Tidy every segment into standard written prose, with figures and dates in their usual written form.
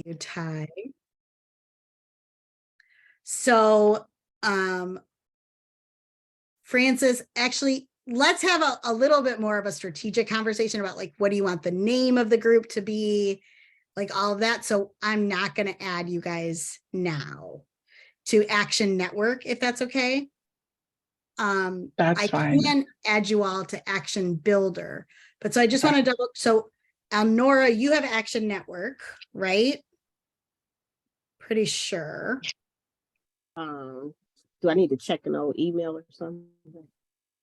you, Ty. So, Francis, actually, let's have a little bit more of a strategic conversation about like, what do you want the name of the group to be? Like all of that. So I'm not going to add you guys now to Action Network, if that's okay. That's I fine. can add you all to Action Builder, but so I just want to double. So, Nora, you have Action Network, right? Pretty sure. Do I need to check an old email or something?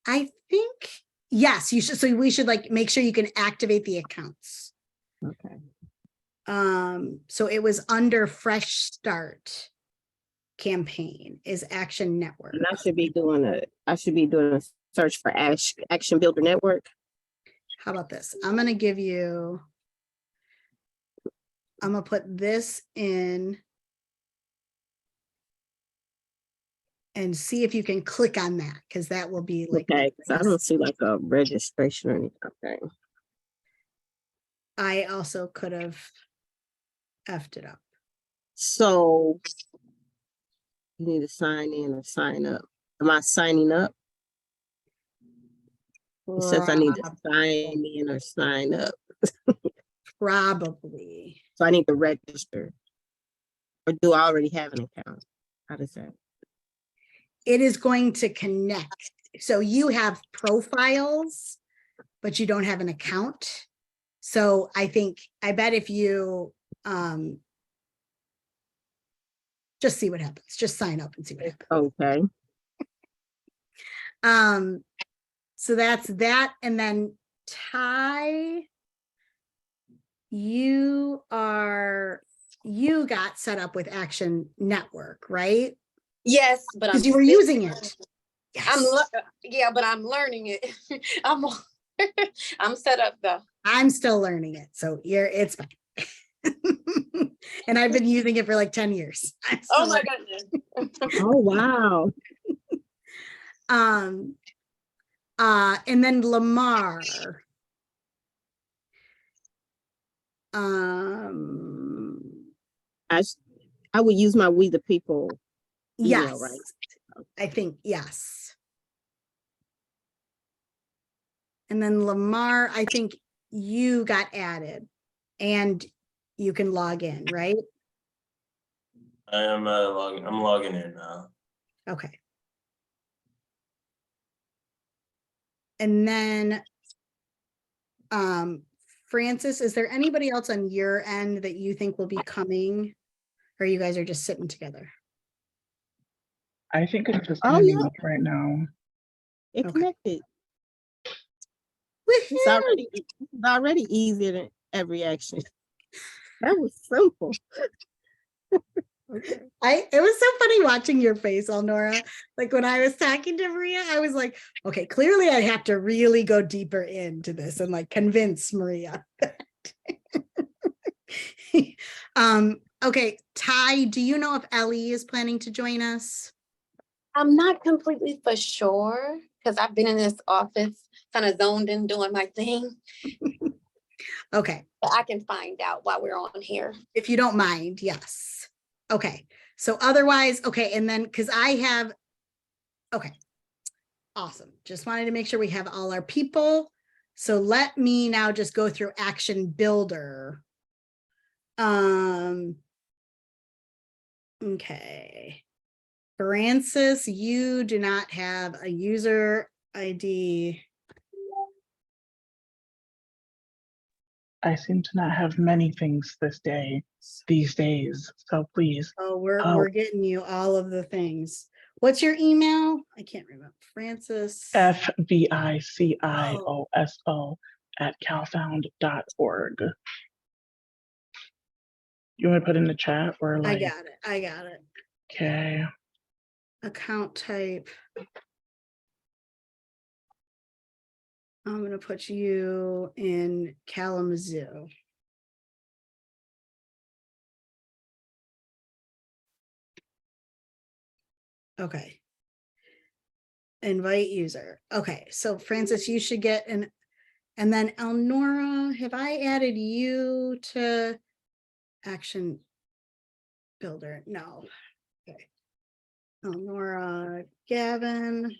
I think yes, you should. So we should like make sure you can activate the accounts. Okay. So it was under Fresh Start campaign is Action Network. And I should be doing a search for Action Builder Network. How about this? I'm gonna put this in and see if you can click on that, because that will be like, okay, because I don't see like a registration or anything. Okay. I also could have effed it up. So you need to sign in or sign up. Am I signing up? It says I need to sign in or sign up. Probably. So I need to register. Or do I already have an account? How does that? It is going to connect. So you have profiles, but you don't have an account. So I bet if you just see what happens, just sign up and see what happens. Okay. So that's that. And then Ty, you got set up with Action Network, right? Yes, but because you were using it. Yes. But I'm learning it. I'm set up though. I'm still learning it, so it's fine. And I've been using it for like 10 years. Oh my goodness. Oh wow. And then Lamar. I would use my We the People email, yes, right? I think yes. And then Lamar, I think you got added and you can log in, right? I am I'm logging in now. Okay. And then Francis, is there anybody else on your end that you think will be coming, or you guys are just sitting together? I think it's just coming up right now. It connected. Woohoo! It's already easier than every action. That was simple. Okay. It was so funny watching your face, Elnora. Like when I was talking to Maria, I was like, okay, clearly I have to really go deeper into this and like convince Maria. Okay, Ty, do you know if Ellie is planning to join us? I'm not completely for sure because I've been in this office kind of zoned in doing my thing. Okay. But I can find out while we're on here. If you don't mind, yes. Okay. So otherwise, okay. And then because okay. Awesome. Just wanted to make sure we have all our people. So let me now just go through Action Builder. Okay. Francis, you do not have a user ID. I seem to not have many things these days. So please. Oh, we're getting you all of the things. What's your email? I can't remember. Francis. FVICIOSO@calfound.org. You want to put in the chat or like? I got it. Okay. Account type. I'm going to put you in Kalamazoo. Okay. Invite user. Okay. So Francis, you should get and then Elnora, have I added you to action builder, no. Okay. Nora, Gavin.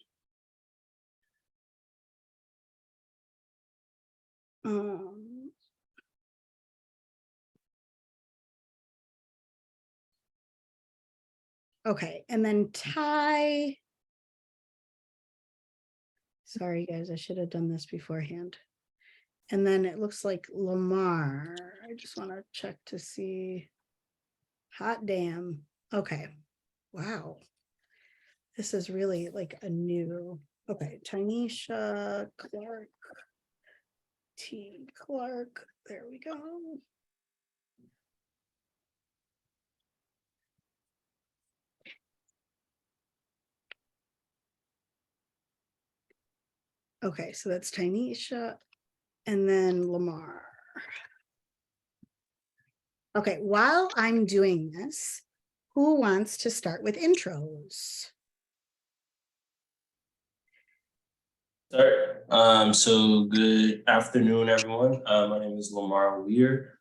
Okay, and then Ty. Sorry, guys, I should have done this beforehand. And then it looks like Lamar. I just want to check to see. Hot damn. Okay. Wow. This is really like a new. Okay, Tanisha Clark. T. Clark. There we go. Okay, so that's Tanisha and then Lamar. Okay, while I'm doing this, who wants to start with intros? Start. So good afternoon, everyone. My name is Lamar Weir.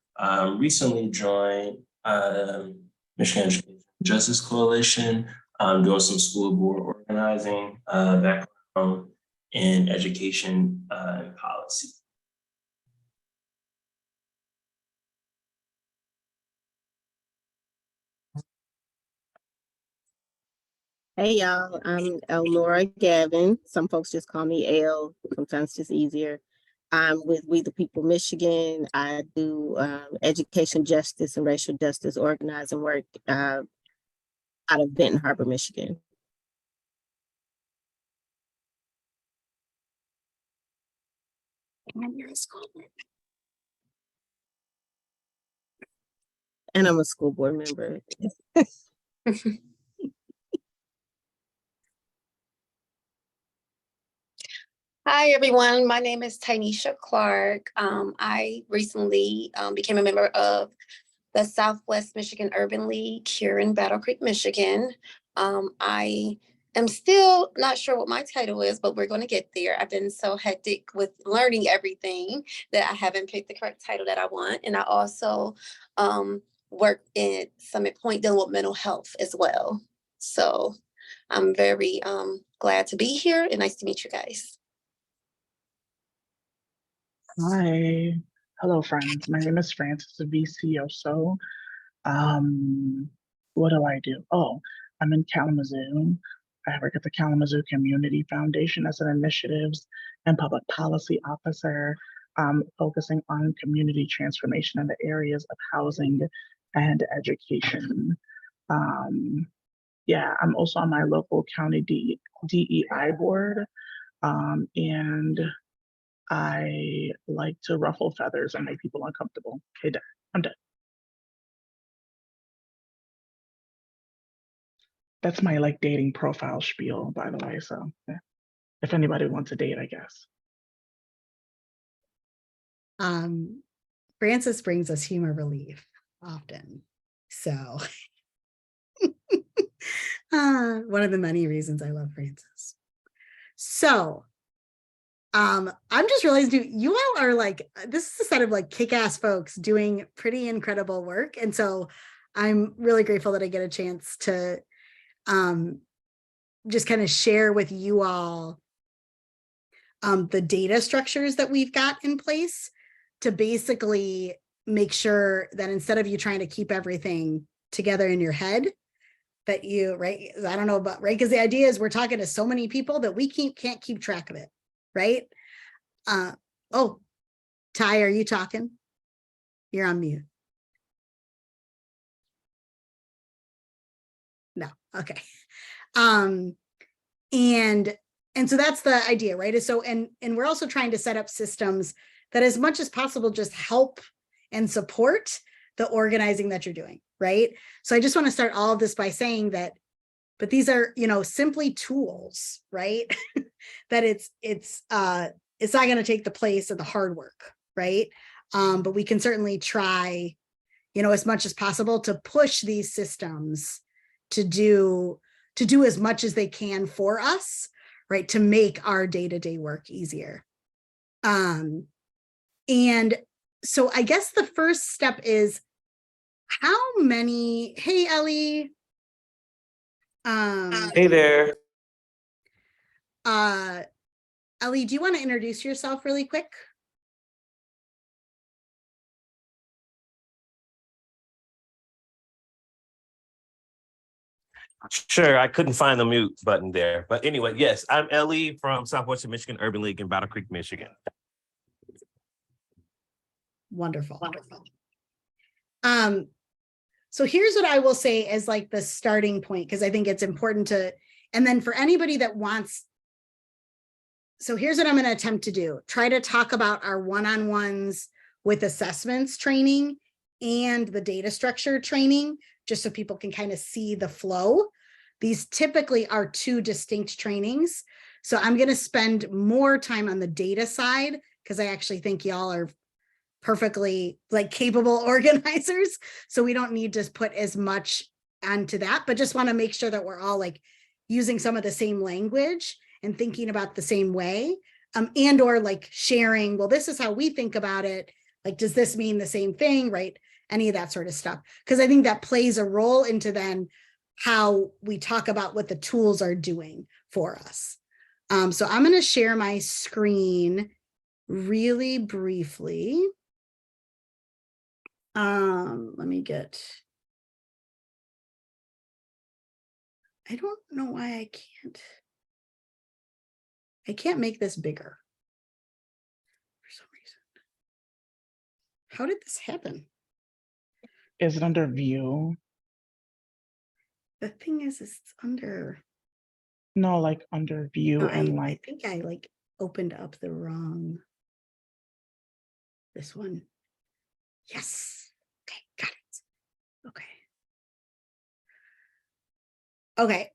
Recently joined Michigan Education Justice Coalition. I'm doing some school board organizing, background in education and policy. Hey y'all, I'm Elnora Gavin. Some folks just call me El, sometimes it's just easier. I'm with We the People Michigan. I do education justice and racial justice organizing work out of Benton Harbor, Michigan. And you're a school board. And I'm a school board member. Hi, everyone. My name is Tanisha Clark. I recently became a member of the Southwest Michigan Urban League here in Battle Creek, Michigan. I am still not sure what my title is, but we're going to get there. I've been so hectic with learning everything that I haven't picked the correct title that I want. And I also work in Summit Point dealing with mental health as well. So I'm very glad to be here and nice to meet you guys. Hi. Hello, friends. My name is Francis Vicioso. What do? Oh, I'm in Kalamazoo. I work at the Kalamazoo Community Foundation as an initiatives and public policy officer, focusing on community transformation in the areas of housing and education. Yeah, I'm also on my local county DEI board, and I like to ruffle feathers and make people uncomfortable. Okay, done. I'm done. That's my like dating profile spiel, by the way. So yeah. If anybody wants a date, I guess. Francis brings us humor relief often. So one of the many reasons I love Francis. So I'm just realizing you all are like, this is a set of like kick-ass folks doing pretty incredible work. And so I'm really grateful that I get a chance to just kind of share with you all the data structures that we've got in place to basically make sure that instead of you trying to keep everything together in your head, that you, right? I don't know about, right? Because the idea is we're talking to so many people that we can't keep track of it, right? Oh, Ty, are you talking? You're on mute. No, okay. And so that's the idea, right? So, and we're also trying to set up systems that as much as possible just help and support the organizing that you're doing, right? So I just want to start all of this by saying that, but these are, you know, simply tools, right? That it's not going to take the place of the hard work, right? But we can certainly try, you know, as much as possible to push these systems to do as much as they can for us, right? To make our day-to-day work easier. And so I guess the first step is, how many, hey, Ellie. Hey there. Ellie, do you want to introduce yourself really quick? Sure, I couldn't find the mute button there. But anyway, yes, I'm Ellie from Southwestern Michigan Urban League in Battle Creek, Michigan. Wonderful. Wonderful. So here's what I will say as like the starting point, because I think it's important to, and then for anybody that wants, so here's what I'm going to attempt to do. Try to talk about our one-on-ones with assessments training and the data structure training, just so people can kind of see the flow. These typically are two distinct trainings. So I'm going to spend more time on the data side, because I actually think y'all are perfectly like capable organizers. So we don't need to put as much onto that, but just want to make sure that we're all like using some of the same language and thinking about the same way, and or like sharing, well, this is how we think about it. Like, does this mean the same thing, right? Any of that sort of stuff. Because I think that plays a role into then how we talk about what the tools are doing for us. So I'm going to share my screen really briefly. Let me get, I don't know why I can't make this bigger for some reason. How did this happen? Is it under view? The thing is it's under, No, like under view no, and I like, think I like opened up the wrong, this one. Yes. Okay, got it. Okay. Okay.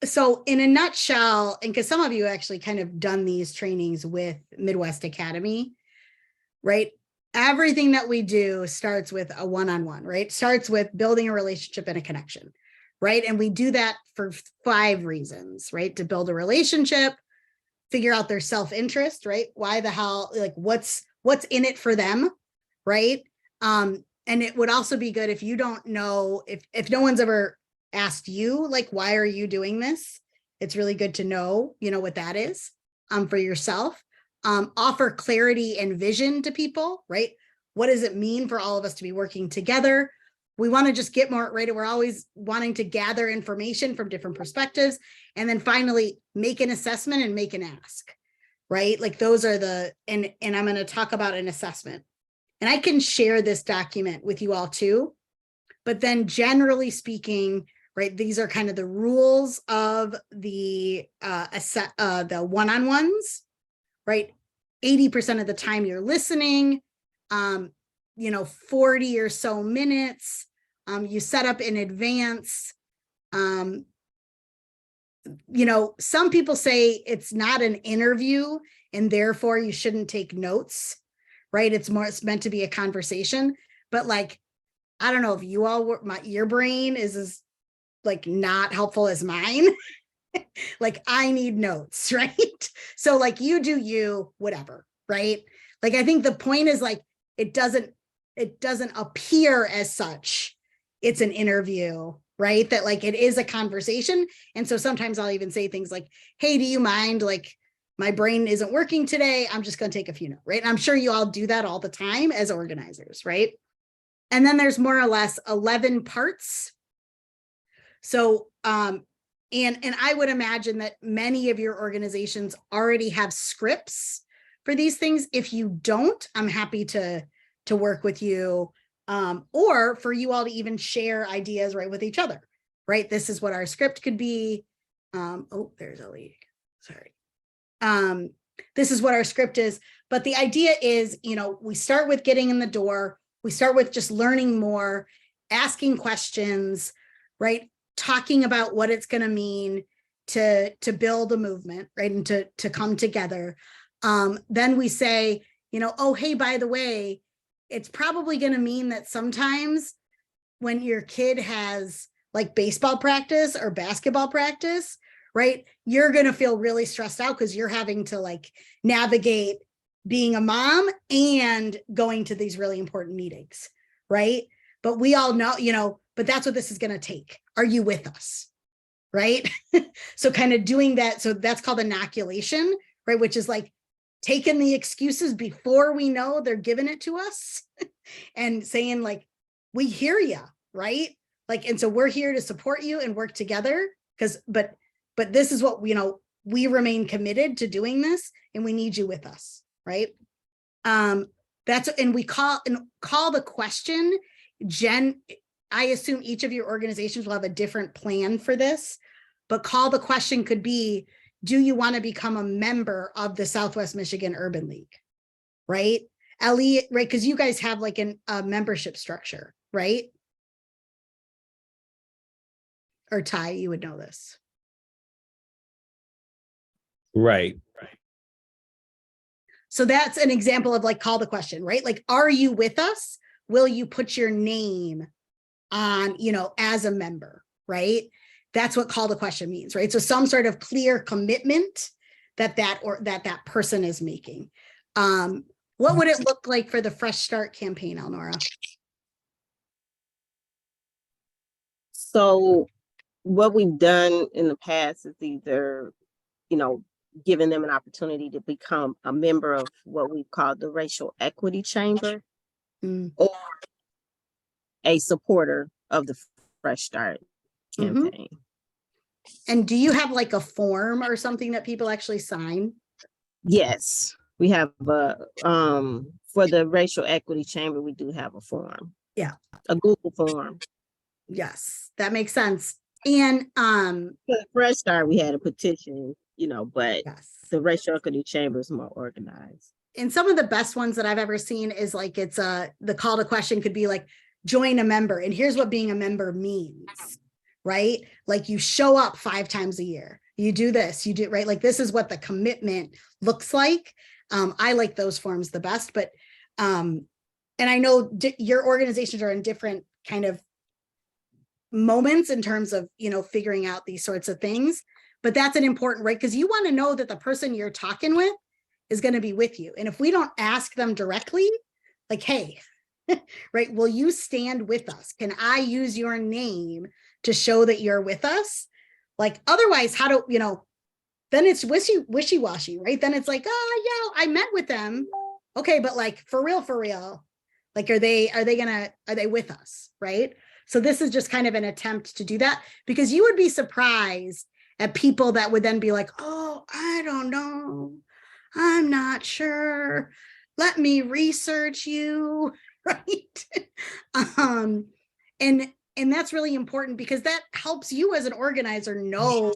So in a nutshell, and because some of you actually kind of done these trainings with Midwest Academy, right? Everything that we do starts with a one-on-one, right? Starts with building a relationship and a connection, right? And we do that for 5 reasons, right? To build a relationship, figure out their self-interest, right? Why the hell, like what's in it for them, right? And it would also be good if you don't know, if no one's ever asked you, like, why are you doing this? It's really good to know, you know, what that is for yourself. Offer clarity and vision to people, right? What does it mean for all of us to be working together? We want to just get more, right? We're always wanting to gather information from different perspectives. And then finally, make an assessment and make an ask, right? Like those are the, and I'm going to talk about an assessment. And I can share this document with you all too. But then generally speaking, right, these are kind of the rules of the one-on-ones, right? 80% of the time you're listening, you know, 40 or so minutes, you set up in advance. You know, some people say it's not an interview and therefore you shouldn't take notes, right? It's meant to be a conversation, but like, I don't know if you all were, your brain is as like not helpful as mine. Like I need notes, right? So like you do you, whatever, right? Like I think the point is like, it doesn't appear as such. It's an interview, right? That like it is a conversation. And so sometimes I'll even say things like, hey, do you mind, like my brain isn't working today, I'm just going to take a few notes, right? And I'm sure you all do that all the time as organizers, right? And then there's more or less 11 parts. So, and I would imagine that many of your organizations already have scripts for these things. If you don't, I'm happy to work with you, or for you all to even share ideas right with each other, right? This is what our script could be. Oh, there's Ellie, sorry. This is what our script is. But the idea is, you know, we start with getting in the door. We start with just learning more, asking questions, right? Talking about what it's going to mean to build a movement, right? And to come together. Then we say, you know, oh, hey, by the way, it's probably going to mean that sometimes when your kid has like baseball practice or basketball practice, right, you're going to feel really stressed out because you're having to like navigate being a mom and going to these really important meetings, right? but we all know, but that's what this is going to take. Are you with us? Right? So kind of doing that. So that's called inoculation, right? Which is like taking the excuses before we know they're giving it to us and saying like, we hear you, right? Like, and so we're here to support you and work together but this is what, we remain committed to doing this and we need you with us, right? And we call the question, Jen, I assume each of your organizations will have a different plan for this, but call the question could be, do you want to become a member of the Southwest Michigan Urban League? Right? Ellie, right? Because you guys have like a membership structure, right? Or Ty, you would know this. Right. So that's an example of like, call the question, right? Like, are you with us? Will you put your name on, as a member, right? That's what call the question means, right? So some sort of clear commitment that person is making. What would it look like for the Fresh Start campaign, Elnora? So what we've done in the past is either, giving them an opportunity to become a member of what we call the Racial Equity Chamber, or a supporter of the Fresh Start campaign. And do you have like a form or something that people actually sign? Yes, we have for the Racial Equity Chamber, we do have a form. Yeah. A Google form. Yes, that makes sense. And for the Fresh Start, we had a petition, but yes. the Racial Equity Chamber is more organized. And some of the best ones that I've ever seen is like, the call to question could be like, join a member. And here's what being a member means, right? Like you show up 5 times a year, you do this, you do, right? Like this is what the commitment looks like. I like those forms the best, but, and I know your organizations are in different kind of moments in terms of, figuring out these sorts of things, but that's an important, right? Because you want to know that the person you're talking with is going to be with you. And if we don't ask them directly, like, hey, right, will you stand with us? Can I use your name to show that you're with us? Like, otherwise, how do, then it's wishy-washy, right? Then it's like, oh yeah, I met with them. Okay, but like, for real, like, are they with us, right? So this is just kind of an attempt to do that, because you would be surprised at people that would then be like, oh, I don't know. I'm not sure. Let me research you, right? And that's really important, because that helps you as an organizer know,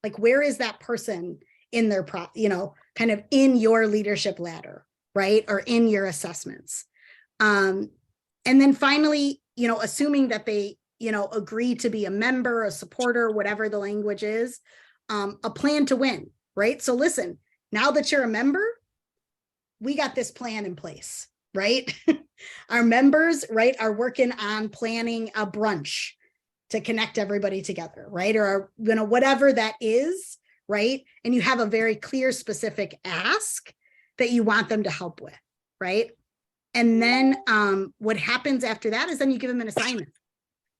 like, where is that person in their kind of in your leadership ladder, right? Or in your assessments. And then finally, assuming that they, agree to be a member, a supporter, whatever the language is, a plan to win, right? So listen, now that you're a member, we got this plan in place, right? Our members, right, are working on planning a brunch to connect everybody together, right? Or, whatever that is, right? And you have a very clear, specific ask that you want them to help with, right? And then what happens after that is then you give them an assignment.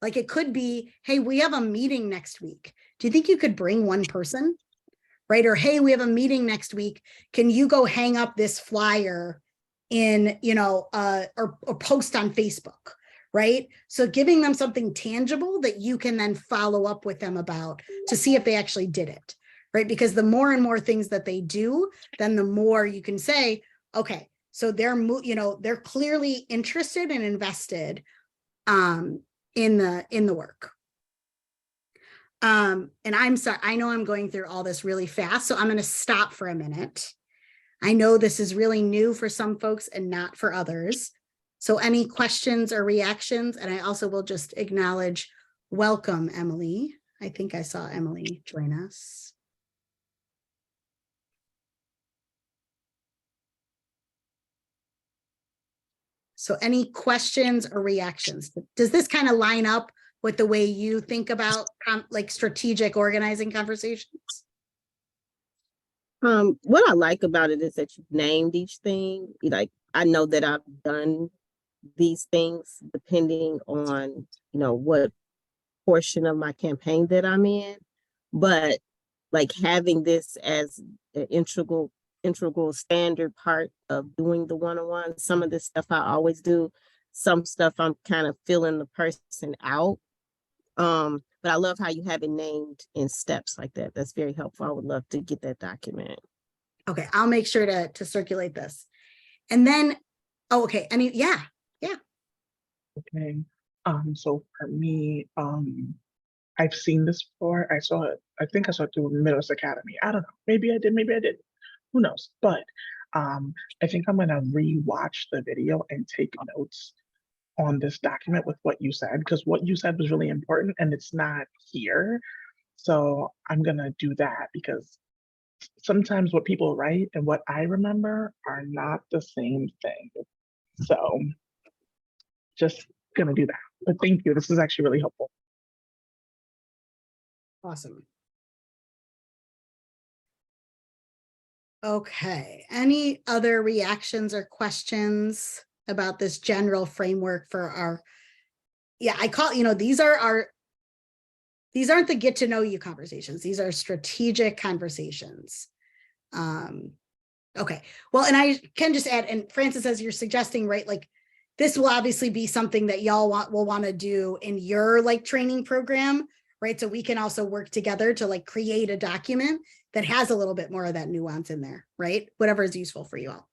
Like it could be, hey, we have a meeting next week. Do you think you could bring one person? Right? Or, hey, we have a meeting next week. Can you go hang up this flyer in, or post on Facebook, right? So giving them something tangible that you can then follow up with them about to see if they actually did it, right? Because the more and more things that they do, then the more you can say, okay, so they're clearly interested and invested in the work. And I'm sorry, I know I'm going through all this really fast, so I'm going to stop for a minute. I know this is really new for some folks and not for others. So any questions or reactions? And I also will just acknowledge, welcome, Emily. I think I saw Emily join us. So any questions or reactions? Does this kind of line up with the way you think about like strategic organizing conversations? What I like about it is that you've named each thing. Like, I know that I've done these things depending on, what portion of my campaign that I'm in. But like having this as an integral standard part of doing the one-on-one, some of this stuff I always do, some stuff I'm kind of filling the person out. But I love how you have it named in steps like that. That's very helpful. I would love to get that document. Okay, I'll make sure to circulate this. And then, oh, okay, yeah. Okay. So for me, I've seen this before. I think I saw it through Middlesex Academy. I don't know. Maybe I did, maybe I didn't. Who knows? But I think I'm gonna re-watch the video and take notes on this document with what you said, because what you said was really important and it's not here. So I'm gonna do that because sometimes what people write and what I remember are not the same thing. So just gonna do that. But thank you. This is actually really helpful. Awesome. Okay, any other reactions or questions about this general framework for our, yeah, I call, these aren't the get to know you conversations. These are strategic conversations. Okay, well, and I can just add, and Francis, as you're suggesting, right, like this will obviously be something that y'all will want to do in your like training program, right? So we can also work together to like create a document that has a little bit more of that nuance in there, right? Whatever is useful for you all.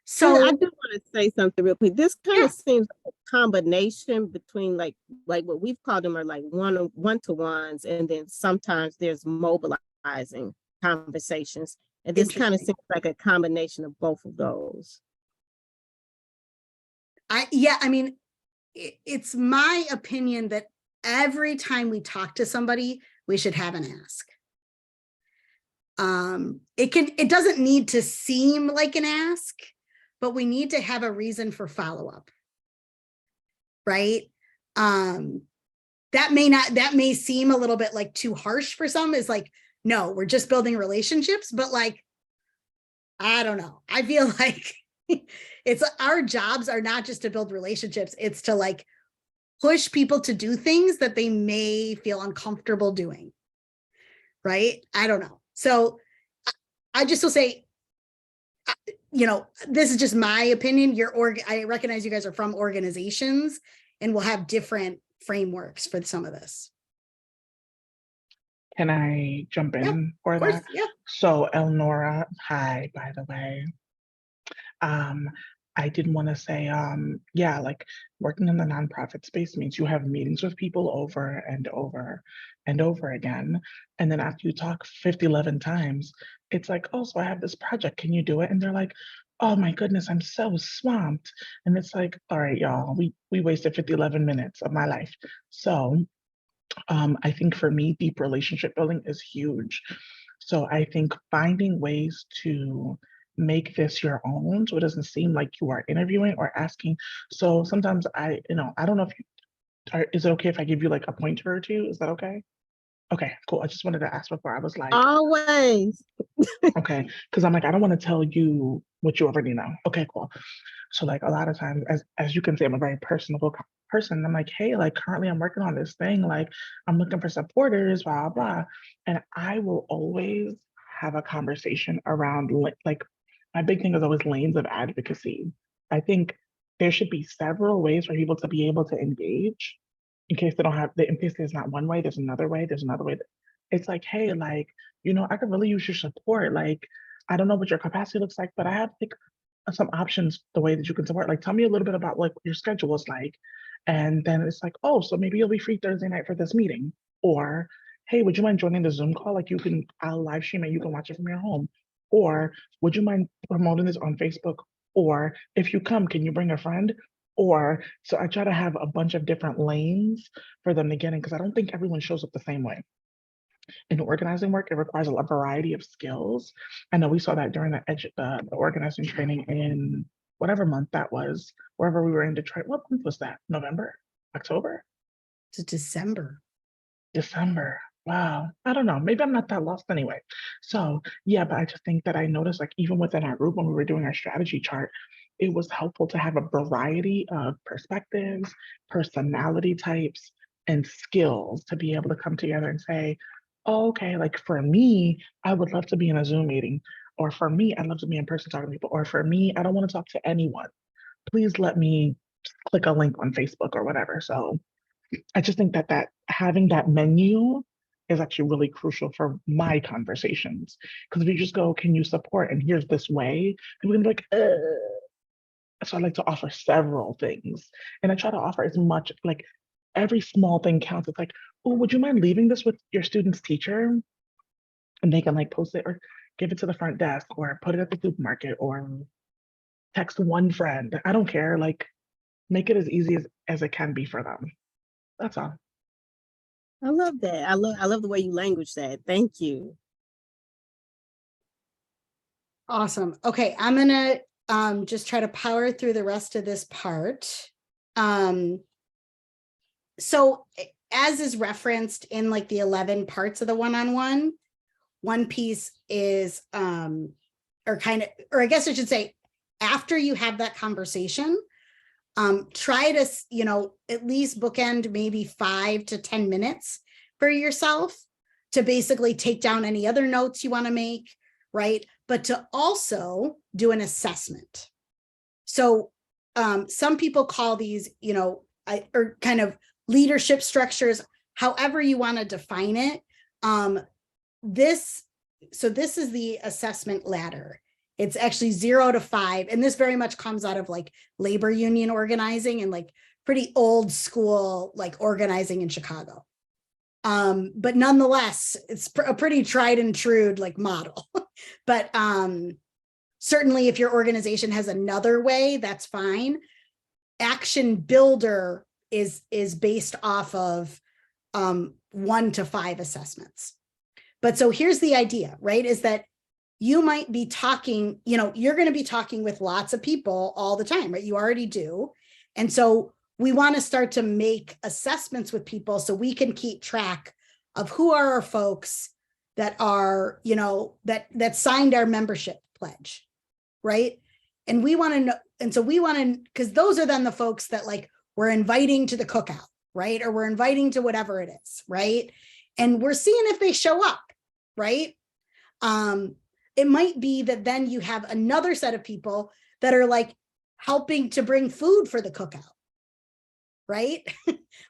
So I do want to say something real quick. This kind of seems like a combination between like what we've called them are like one-to-ones, and then sometimes there's mobilizing conversations. And this kind of seems like a combination of both of those. It's my opinion that every time we talk to somebody, we should have an ask. It doesn't need to seem like an ask, but we need to have a reason for follow-up, right? That may seem a little bit like too harsh for some. Is like, no, we're just building relationships, but like, I don't know. I feel like it's our jobs are not just to build relationships. It's to like push people to do things that they may feel uncomfortable doing. Right? I don't know. So I just will say, this is just my opinion. I recognize you guys are from organizations and will have different frameworks for some of this. Can I jump in for that? Yeah. So Elnora, hi, by the way. I did want to say, yeah, like working in the nonprofit space means you have meetings with people over and over and over again. And then after you talk 11 times, it's like, oh, so I have this project, can you do it? And they're like, oh my goodness, I'm so swamped. And it's like, all right, y'all, we wasted 11 minutes of my life. So I think for me, deep relationship building is huge. So I think finding ways to make this your own so it doesn't seem like you are interviewing or asking. So sometimes I don't know if is it okay if I give you like a pointer or two? Is that okay? Okay, cool. I just wanted to ask before. I was like, always. Okay, because I'm like, I don't want to tell you what you already know. Okay, cool. So like a lot of times, as you can see, I'm a very personable person. I'm like, hey, like currently I'm working on this thing, like I'm looking for supporters, blah, blah. And I will always have a conversation around like my big thing is always lanes of advocacy. I think there should be several ways for people to be able to engage in case they don't have in case there's not one way, there's another way, there's another way. It's like, hey, like, I could really use your support. Like, I don't know what your capacity looks like, but I have like some options the way that you can support. Like, tell me a little bit about like what your schedule is like. And then it's like, oh, so maybe you'll be free Thursday night for this meeting. Or, hey, would you mind joining the Zoom call? Like I'll live stream and you can watch it from your home. Or would you mind promoting this on Facebook? Or if you come, can you bring a friend? Or so I try to have a bunch of different lanes for them to get in because I don't think everyone shows up the same way. In organizing work, it requires a variety of skills. I know we saw that during the organizing training in whatever month that was, wherever we were in Detroit. What month was that? November? October? To December. December. Wow. I don't know. Maybe I'm not that lost anyway. So yeah, but I just think that I noticed like even within our group when we were doing our strategy chart, it was helpful to have a variety of perspectives, personality types, and skills to be able to come together and say, oh, okay, like for me, I would love to be in a Zoom meeting, or for me, I'd love to be in person talking to people, or for me, I don't want to talk to anyone. Please let me click a link on Facebook or whatever. So I just think that having that menu is actually really crucial for my conversations. Because if you just go, can you support? And here's this way, people can be like, so I like to offer several things. And I try to offer as much, like every small thing counts. It's like, oh, would you mind leaving this with your student's teacher? And they can like post it or give it to the front desk or put it at the supermarket or text one friend. I don't care. Like, make it as easy as it can be for them. That's all. I love that. I love the way you language that. Thank you. Awesome. Okay, I'm gonna just try to power through the rest of this part. So as is referenced in like the 11 parts of the one-on-one, one piece is or I guess I should say, after you have that conversation, try to, you know, at least bookend maybe 5 to 10 minutes for yourself to basically take down any other notes you want to make, right? But to also do an assessment. So some people call these, you know, or kind of leadership structures, however you want to define it. This is the assessment ladder. It's actually 0 to 5. And this very much comes out of like labor union organizing and like pretty old school, like organizing in Chicago. But nonetheless, it's a pretty tried and true like model. But certainly if your organization has another way, that's fine. Action Builder is based off of 1 to 5 assessments. But so here's the idea, right? Is that you might be talking, you know, you're going to be talking with lots of people all the time, right? You already do. And so we want to start to make assessments with people so we can keep track of who are our folks that are, you know, that signed our membership pledge, right? And we want to know, and so we want to, because those are then the folks that like we're inviting to the cookout, right? Or we're inviting to whatever it is, right? And we're seeing if they show up, right? It might be that then you have another set of people that are like helping to bring food for the cookout, right?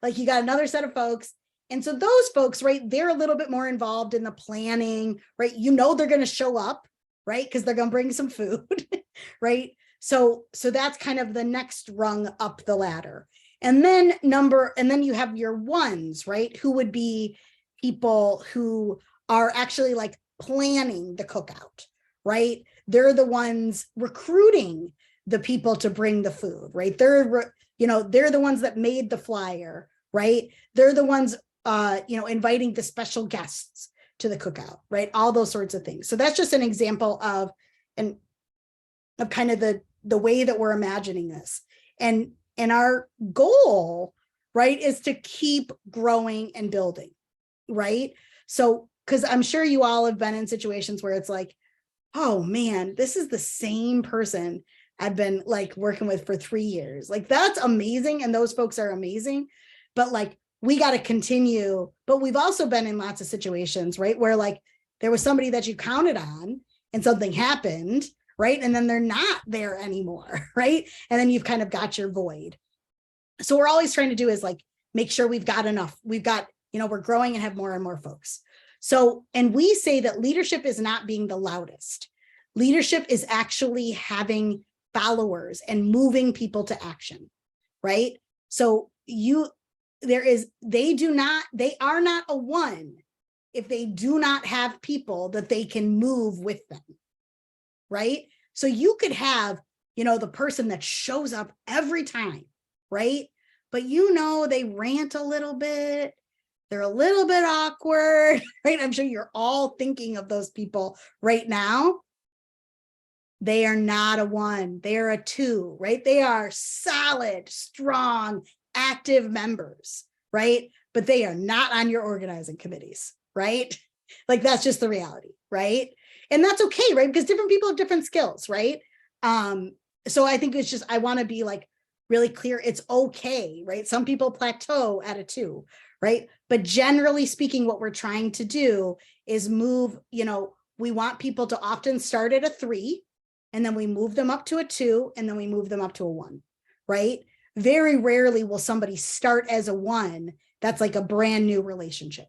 Like you got another set of folks. And so those folks, right, they're a little bit more involved in the planning, right? You know, they're going to show up, right? Because they're going to bring some food, right? So that's kind of the next rung up the ladder. And then you have your ones, right? Who would be people who are actually like planning the cookout, right? They're the ones recruiting the people to bring the food, right? They're the ones that made the flyer, right? They're the ones, inviting the special guests to the cookout, right? All those sorts of things. So that's just an example of kind of the way that we're imagining this. And our goal, right, is to keep growing and building, right? So, because I'm sure you all have been in situations where it's like, oh man, this is the same person I've been like working with for 3 years. Like that's amazing. And those folks are amazing. But like, we got to continue. But we've also been in lots of situations, right? Where like there was somebody that you counted on and something happened, right? And then they're not there anymore, right? And then you've kind of got your void. So we're always trying to do is like, make sure we've got enough. We've got, we're growing and have more and more folks. So, and we say that leadership is not being the loudest. Leadership is actually having followers and moving people to action, right? So they are not a one if they do not have people that they can move with them, right? So you could have, the person that shows up every time, right? But they rant a little bit. They're a little bit awkward, right? I'm sure you're all thinking of those people right now. They are not a one, they're a 2, right? They are solid, strong, active members, right? But they are not on your organizing committees, right? Like that's just the reality, right? And that's okay, right? Because different people have different skills, right? so I think it's just, I want to be like really clear. It's okay, right? Some people plateau at a 2, right? But generally speaking, what we're trying to do is move, we want people to often start at a 3, and then we move them up to a 2, and then we move them up to a 1, right? Very rarely will somebody start as a 1 that's like a brand new relationship.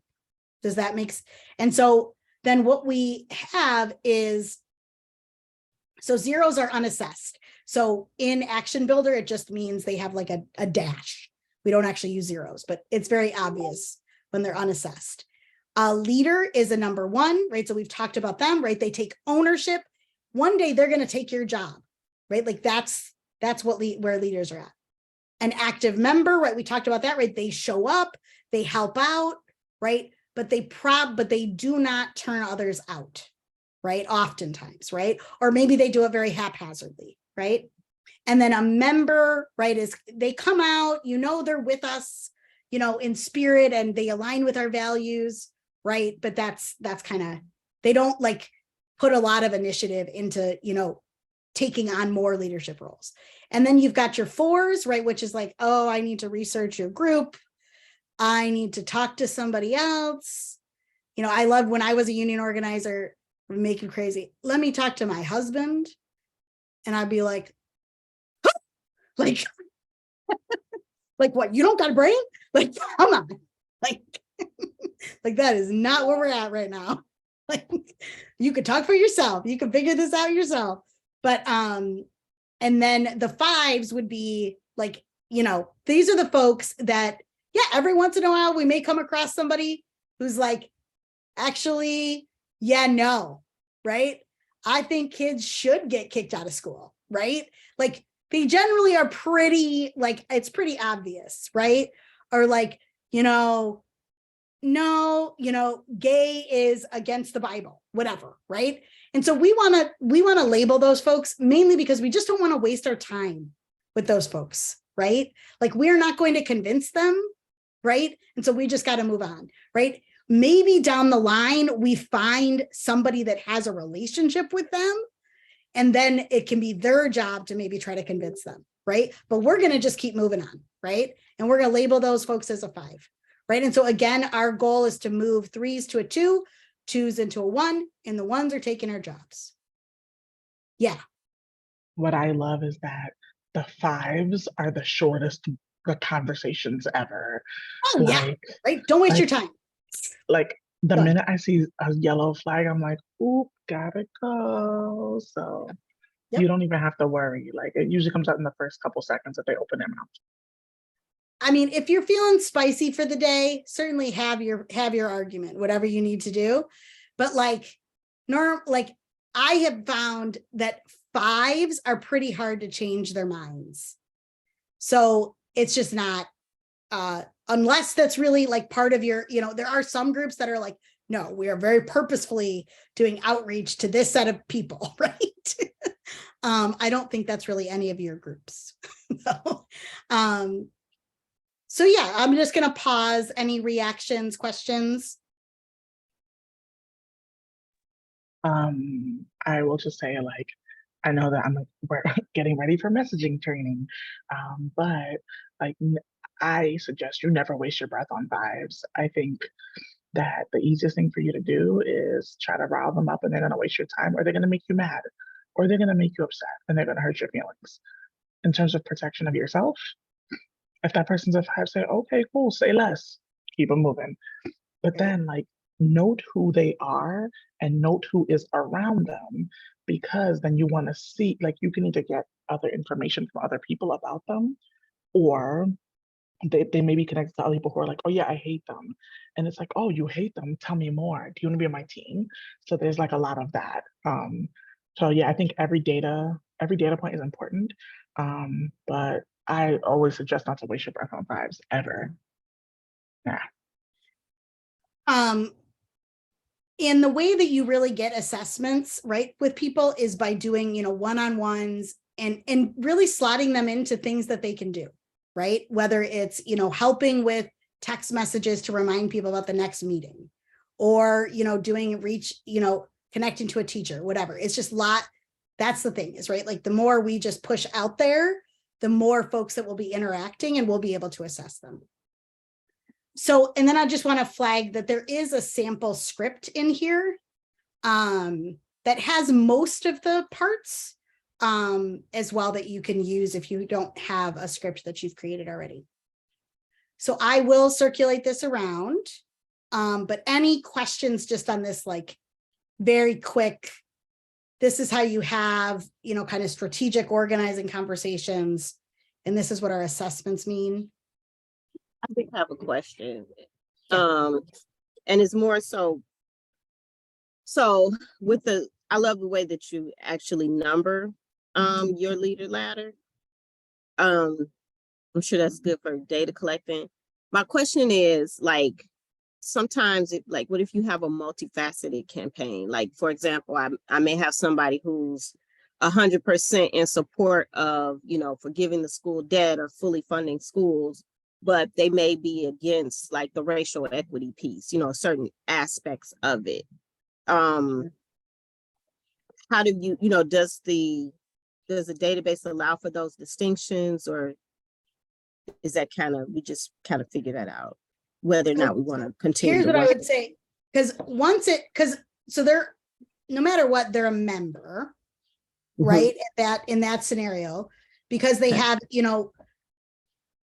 Does that make sense? And so then what we have is, so zeros are unassessed. So in Action Builder, it just means they have like a dash. We don't actually use zeros, but it's very obvious when they're unassessed. A leader is a number 1, right? So we've talked about them, right? They take ownership. One day they're going to take your job, right? Like that's where leaders are at. An active member, right? We talked about that, right? They show up, they help out, right? But they do not turn others out, right? Oftentimes, right? Or maybe they do it very haphazardly, right? And then a member, right, is they come out, they're with us, in spirit, and they align with our values, right? But that's kind of, they don't like put a lot of initiative into, taking on more leadership roles. And then you've got your 4s, right? Which is like, oh, I need to research your group. I need to talk to somebody else. I loved when I was a union organizer, it would make you crazy. Let me talk to my husband. And I'd be like, like, like what? You don't got a brain? Like, come on. Like, like that is not where we're at right now. Like, you could talk for yourself. You can figure this out yourself. But, and then the 5s would be like, these are the folks that, yeah, every once in a while we may come across somebody who's like, actually, yeah, no, right? I think kids should get kicked out of school, right? Like, they generally are pretty, like, it's pretty obvious, right? Or like, no, gay is against the Bible, whatever, right? And so we want to label those folks mainly because we just don't want to waste our time with those folks, right? Like, we're not going to convince them, right? And so we just got to move on, right? Maybe down the line, we find somebody that has a relationship with them, and then it can be their job to maybe try to convince them, right? But we're going to just keep moving on, right? And we're going to label those folks as a 5, right? And so again, our goal is to move 3s to a 2, 2s into a 1, and the 1s are taking our jobs. Yeah. What I love is that the 5s are the shortest the conversations ever. Oh, yeah. Right. Don't waste your time. Like the Good. minute I see a yellow flag, I'm like, oop, gotta go. So Yep. you don't even have to worry. Like, it usually comes out in the first couple seconds that they open their mouth. I mean, if you're feeling spicy for the day, certainly have your argument, whatever you need to do. But like, I have found that 5s are pretty hard to change their minds. So it's just not, unless that's really like part of your, there are some groups that are like, no, we are very purposefully doing outreach to this set of people, right? I don't think that's really any of your groups. So yeah, I'm just going to pause. Any reactions, questions? I will just say, like, I know that we're getting ready for messaging training, but like, I suggest you never waste your breath on 5s. I think that the easiest thing for you to do is try to rile them up, and they're going to waste your time, or they're going to make you mad, or they're going to make you upset, and they're going to hurt your feelings. In terms of protection of yourself, if that person's a 5, say, okay, cool, say less, keep them moving. But then, like, note who they are and note who is around them, because then you want to see, like, you can either get other information from other people about them, or they may be connected to other people who are like, oh yeah, I hate them. And it's like, oh, you hate them? Tell me more. Do you want to be on my team? So there's like a lot of that. So yeah, I think every data point is important. But I always suggest not to waste your breath on 5s ever. Yeah. And the way that you really get assessments, right, with people is by doing, one-on-ones and really slotting them into things that they can do, right? Whether it's, helping with text messages to remind people about the next meeting, or, doing connecting to a teacher, whatever. It's just That's the thing is, right? Like the more we just push out there, the more folks that will be interacting and we'll be able to assess them. So, and then I just want to flag that there is a sample script in here that has most of the parts as well that you can use if you don't have a script that you've created already. So I will circulate this around, but any questions just on this, like very quick, this is how you have, you know, kind of strategic organizing conversations. And this is what our assessments mean. I think I have a question. Yeah. And it's more so with I love the way that you actually number your leader ladder. I'm sure that's good for data collecting. My question is, like, sometimes what if you have a multifaceted campaign? Like, for example, I may have somebody who's 100% in support of, you know, forgiving the school debt or fully funding schools, but they may be against like the racial equity piece, you know, certain aspects of it. How do you know, does the database allow for those distinctions, or is that we just kind of figure that out, whether or not we want to continue? Here's what I would say, because so they're, no matter what, they're a member, right? In that scenario, because they have, you know,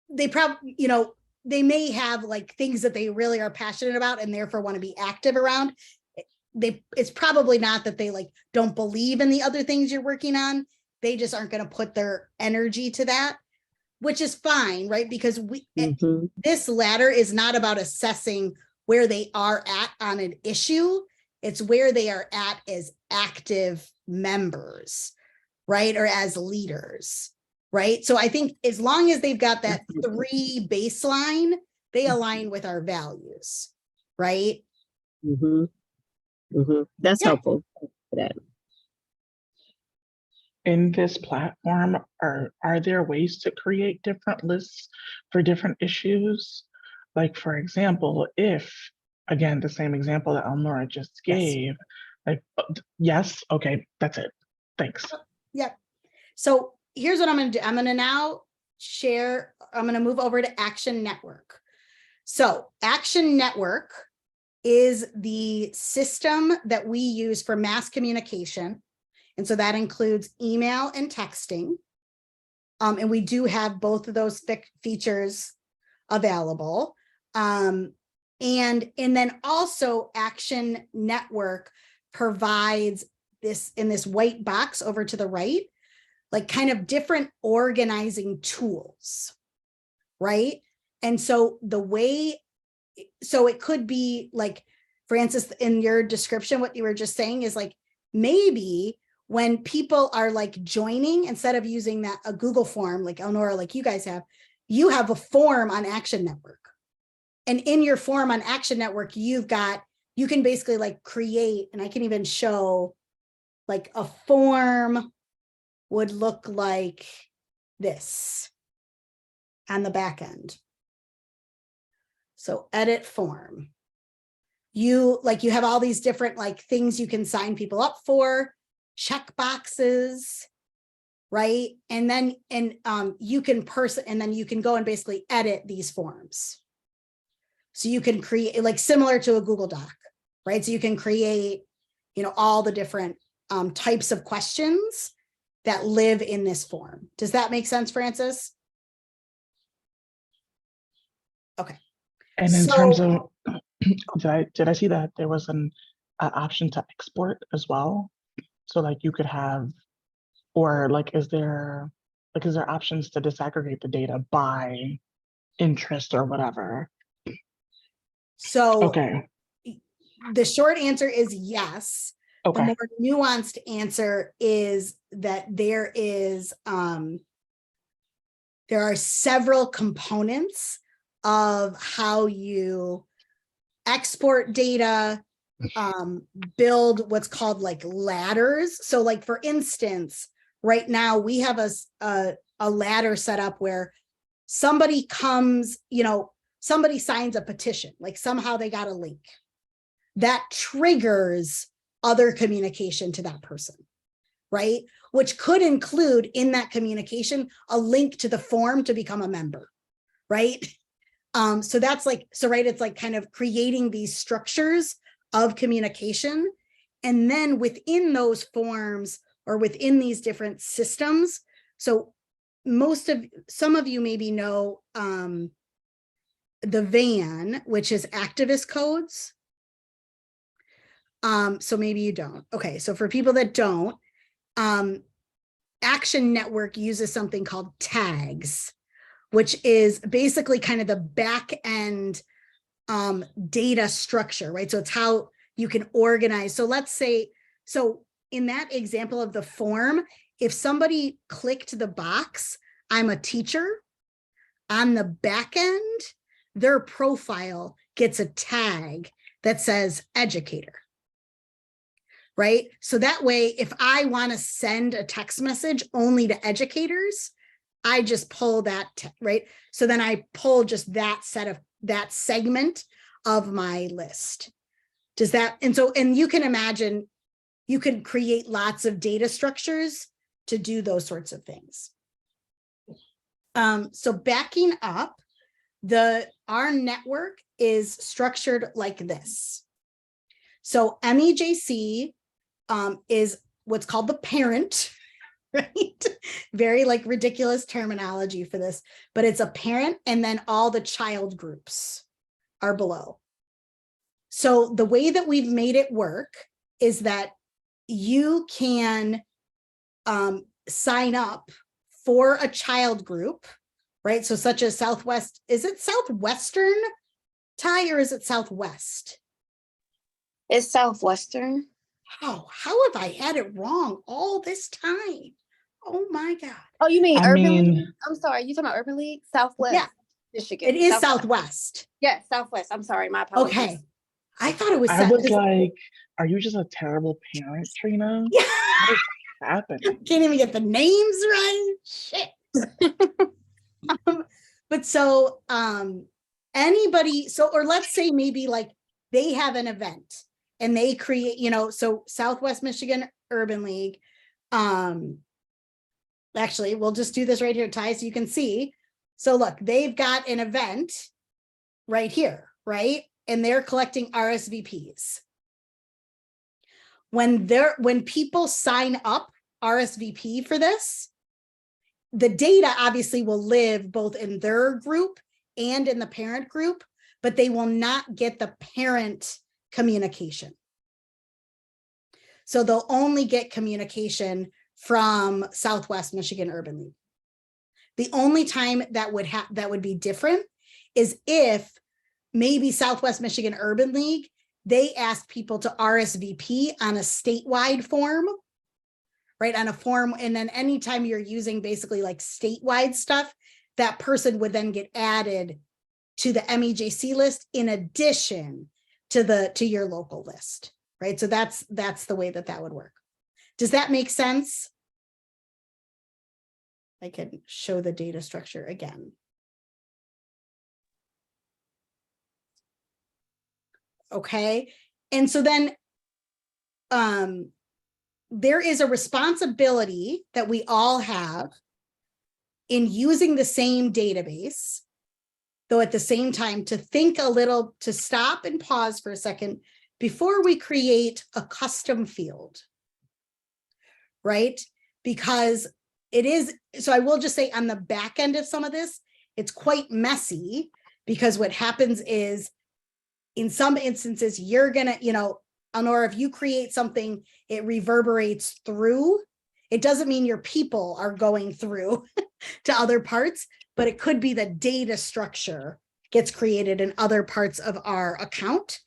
they probably, you know, they may have like things that they really are passionate about and therefore want to be active around. It's probably not that they like don't believe in the other things you're working on. They just aren't going to put their energy to that, which is fine, right? Because this ladder is not about assessing where they are at on an issue. It's where they are at as active members, right? Or as leaders, right? So I think as long as they've got that 3 baseline, they align with our values, right? That's helpful for that. In this platform, are there ways to create different lists for different issues? Like, for example, if, again, the same example that Elnora just gave, like, yes, okay, that's it. Thanks. Yep. So here's what I'm going to do. I'm going to now share, I'm going to move over to Action Network. So Action Network is the system that we use for mass communication. And so that includes email and texting. And we do have both of those features available. And then also Action Network provides this in this white box over to the right, like kind of different organizing tools, right? And so so it could be like, Francis, in your description, what you were just saying is like, maybe when people are like joining, instead of using a Google form, like Elnora, like you guys have, you have a form on Action Network. And in your form on Action Network, you can basically like create, and I can even show like a form would look like this on the back end. So edit form. You have all these different like things you can sign people up for, check boxes, right? And then you can go and basically edit these forms. So you can create, like similar to a Google Doc, right? So you can create, you know, all the different types of questions that live in this form. Does that make sense, Francis? Okay. And in terms of, did I see that there was an option to export as well? So like you could have, or like, is there options to disaggregate the data by interest or whatever? So okay, the short answer is yes. okay. The more nuanced answer is that there are several components of how you export data, build what's called like ladders. So like, for instance, right now we have a ladder set up where somebody comes, you know, somebody signs a petition, like somehow they got a link that triggers other communication to that person, right? Which could include in that communication a link to the form to become a member, right? So that's like, so right, it's like kind of creating these structures of communication. And then within those forms or within these different systems, so some of you maybe know the VAN, which is activist codes. So maybe you don't. Okay, so for people that don't, Action Network uses something called tags, which is basically kind of the back end data structure, right? So it's how you can organize. So let's say, so in that example of the form, if somebody clicked the box, I'm a teacher, on the back end, their profile gets a tag that says educator, right? So that way, if I want to send a text message only to educators, I just pull that, right? So then I pull just that segment of my list. Does that, and you can imagine, you can create lots of data structures to do those sorts of things. So backing up, our network is structured like this. So MEJC is what's called the parent, right? Very like ridiculous terminology for this, but it's a parent, and then all the child groups are below. So the way that we've made it work is that you can sign up for a child group, right? So such as Southwest, is it Southwestern, Ty, or is it Southwest? It's Southwestern. Oh, how have I had it wrong all this time? Oh my God. Oh, you mean I Urban mean- League? I'm sorry, you talking about Urban League? Southwest, Yeah. Michigan. It is Southwest. Yeah, Southwest. I'm sorry, my apologies. Okay. I thought it was. I was like, are you just a terrible parent, Trina? Yeah. What is happening? Can't even get the names right. Shit. But so anybody, so, or let's say maybe like they have an event and they create, so Southwest Michigan Urban League. Actually, we'll just do this right here, Ty, so you can see. So look, they've got an event right here, right? And they're collecting RSVPs. When people sign up RSVP for this, the data obviously will live both in their group and in the parent group, but they will not get the parent communication. So they'll only get communication from Southwest Michigan Urban League. The only time that would be different is if maybe Southwest Michigan Urban League, they ask people to RSVP on a statewide form, right? On a form, and then anytime you're using basically like statewide stuff, that person would then get added to the MEJC list in addition to your local list, right? So that's the way that would work. Does that make sense? I can show the data structure again. Okay, and so then there is a responsibility that we all have in using the same database, though at the same time to think a little, to stop and pause for a second before we create a custom field, right? Because it is, so I will just say on the back end of some of this, it's quite messy, because what happens is in some instances, you're gonna, Honora, if you create something, it reverberates through. It doesn't mean your people are going through to other parts, but it could be the data structure gets created in other parts of our account.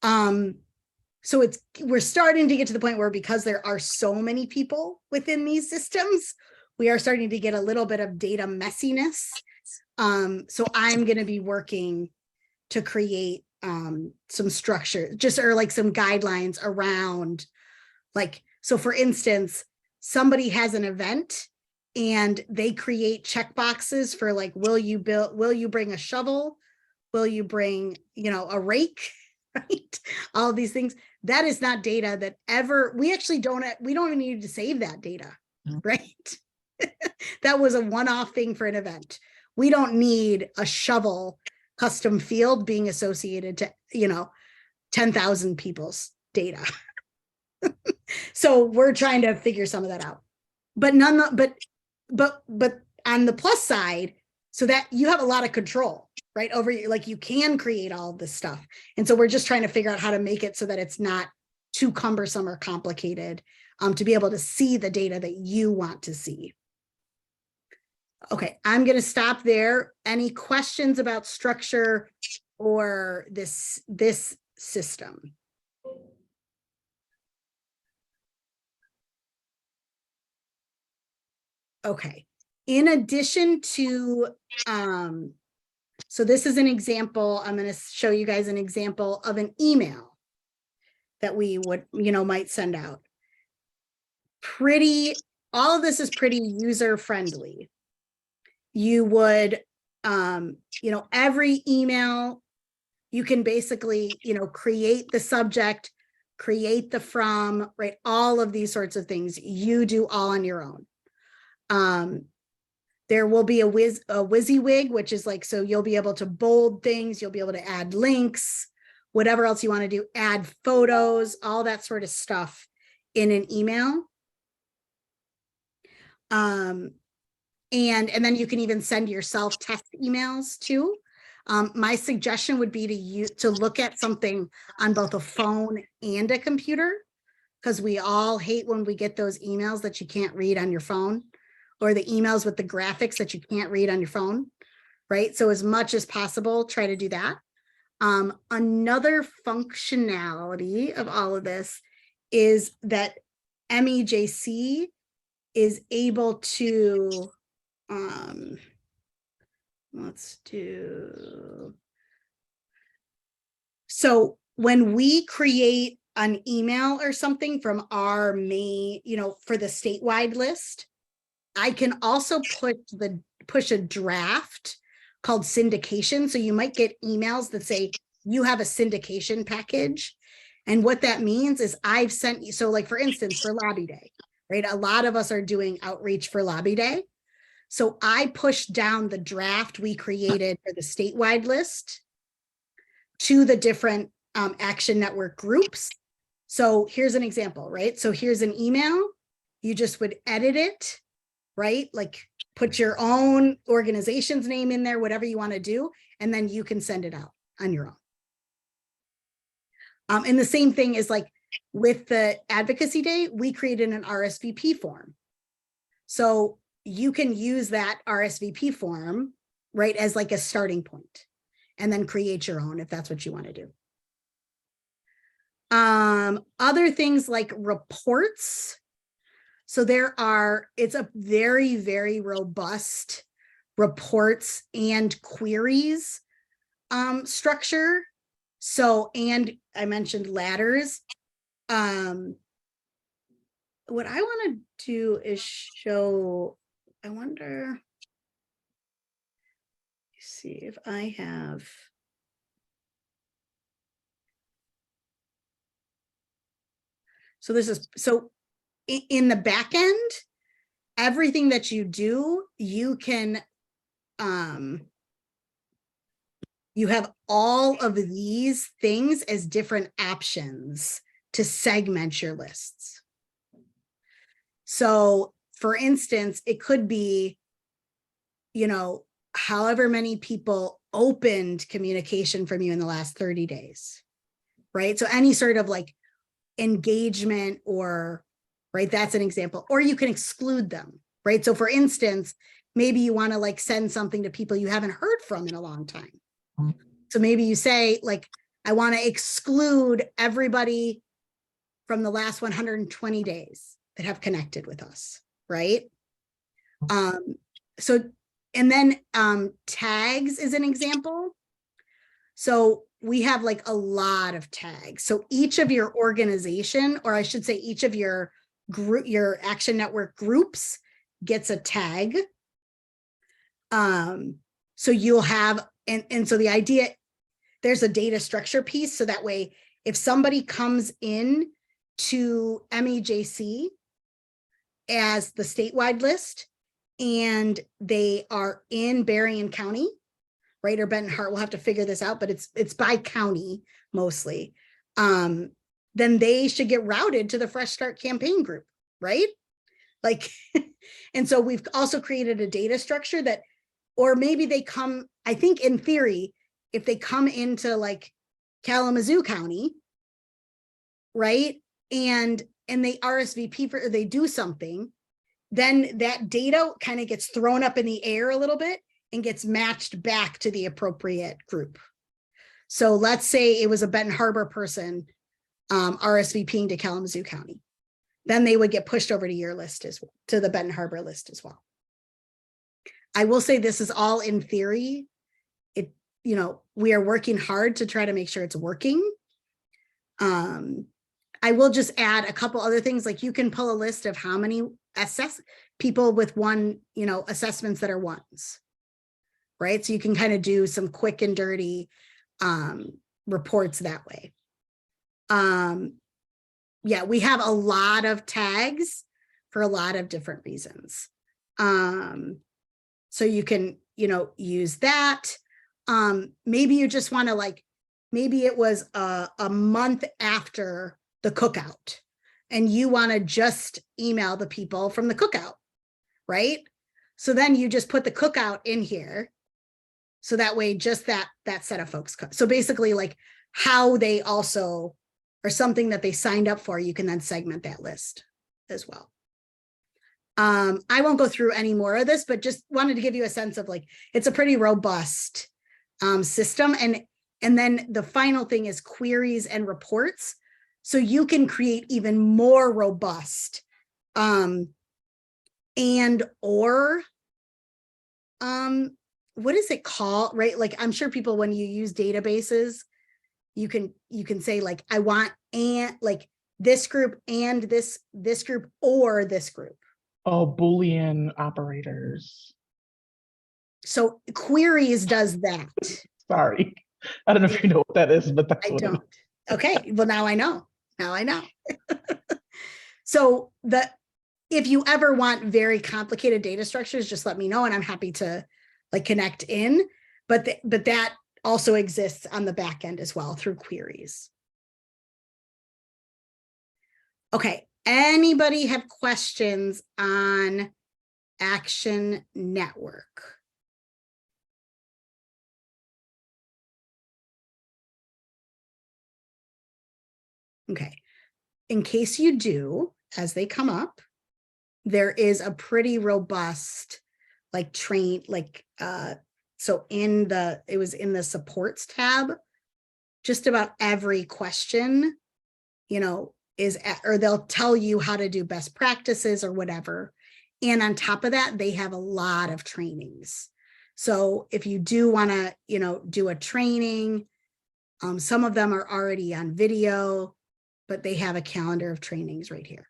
So we're starting to get to the point where, because there are so many people within these systems, we are starting to get a little bit of data messiness. So I'm going to be working to create some structure, or like some guidelines around, like, so for instance, somebody has an event and they create checkboxes for like, will you bring a shovel? Will you bring, a rake? right? All of these things, that is not data that ever, we don't even need to save that data, right? That was a one-off thing for an event. We don't need a shovel custom field being associated to, 10,000 people's data. So we're trying to figure some of that out. But but on the plus side, so that you have a lot of control, right? Over you, like you can create all of this stuff. And so we're just trying to figure out how to make it so that it's not too cumbersome or complicated to be able to see the data that you want to see. Okay, I'm going to stop there. Any questions about structure or this system? Okay, in addition to, so this is an example, I'm going to show you guys an example of an email that we would, might send out. All of this is pretty user friendly. You would, every email, you can basically, create the subject, create the from, right? All of these sorts of things you do all on your own. There will be a WYSIWYG, which is like, so you'll be able to bold things, you'll be able to add links, whatever else you want to do, add photos, all that sort of stuff in an email. And then you can even send yourself test emails too. My suggestion would be to look at something on both a phone and a computer, because we all hate when we get those emails that you can't read on your phone, or the emails with the graphics that you can't read on your phone, right? So as much as possible, try to do that. Another functionality of all of this is that MEJC is able to, so when we create an email or something from our main, for the statewide list, I can also push a draft called syndication. So you might get emails that say you have a syndication package. And what that means is I've sent you, so like for instance, for Lobby Day, right? A lot of us are doing outreach for Lobby Day. So I pushed down the draft we created for the statewide list to the different Action Network groups. So here's an example, right? So here's an email. You just would edit it, right? Like put your own organization's name in there, whatever you want to do, and then you can send it out on your own. And the same thing is like with the Advocacy Day, we created an RSVP form. So you can use that RSVP form, right, as like a starting point, and then create your own if that's what you want to do. Other things like reports. So it's a very, very robust reports and queries structure. So, and I mentioned ladders. What I want to do is show, I wonder, see if I have. So this is, so in the back end, everything that you do, you can, you have all of these things as different options to segment your lists. So for instance, it could be, however many people opened communication from you in the last 30 days, right? So any sort of like engagement or, right, that's an example, or you can exclude them, right? So for instance, maybe you want to like send something to people you haven't heard from in a long time. So maybe you say like, I want to exclude everybody from the last 120 days that have connected with us, right? So, and then tags is an example. So we have like a lot of tags. So each of your organization, or I should say each of your group, your Action Network groups gets a tag. So you'll have, and so the idea, there's a data structure piece. So that way, if somebody comes in to MEJC as the statewide list and they are in Berrien County, right, or Benton Harbor, we'll have to figure this out, but it's by county mostly, then they should get routed to the Fresh Start campaign group, right? Like, and so we've also created a data structure that, or maybe they come, I think in theory, if they come into like Kalamazoo County, right, and they RSVP for, or they do something, then that data kind of gets thrown up in the air a little bit and gets matched back to the appropriate group. So let's say it was a Benton Harbor person RSVPing to Kalamazoo County, then they would get pushed over to your list as well, to the Benton Harbor list as well. I will say this is all in theory. It, you know, we are working hard to try to make sure it's working. I will just add a couple other things, like you can pull a list of how many people with one, you know, assessments that are ones, right? So you can kind of do some quick and dirty reports that way. Yeah, we have a lot of tags for a lot of different reasons. So you can, you know, use that. Maybe you just want to like, maybe it was a month after the cookout and you want to just email the people from the cookout, right? So then you just put the cookout in here. So that way, just that set of folks. So basically like how they also, or something that they signed up for, you can then segment that list as well. I won't go through any more of this, but just wanted to give you a sense of like, it's a pretty robust system. And then the final thing is queries and reports. So you can create even more robust what is it called, right? Like, I'm sure people, when you use databases, you can say like, I want and like this group and this group or this group. Oh, Boolean operators. So queries does that. Sorry. I don't know if you know what that is, but that's I what it don't. is. Okay, well now I know. Now I know. So if you ever want very complicated data structures, just let me know and I'm happy to like connect in. But that also exists on the back end as well through queries. Okay, anybody have questions on Action Network? Okay, in case you do, as they come up, there is a pretty robust like so it was in the supports tab, just about every question, you know, or they'll tell you how to do best practices or whatever. And on top of that, they have a lot of trainings. So if you do want to, you know, do a training, some of them are already on video, but they have a calendar of trainings right here.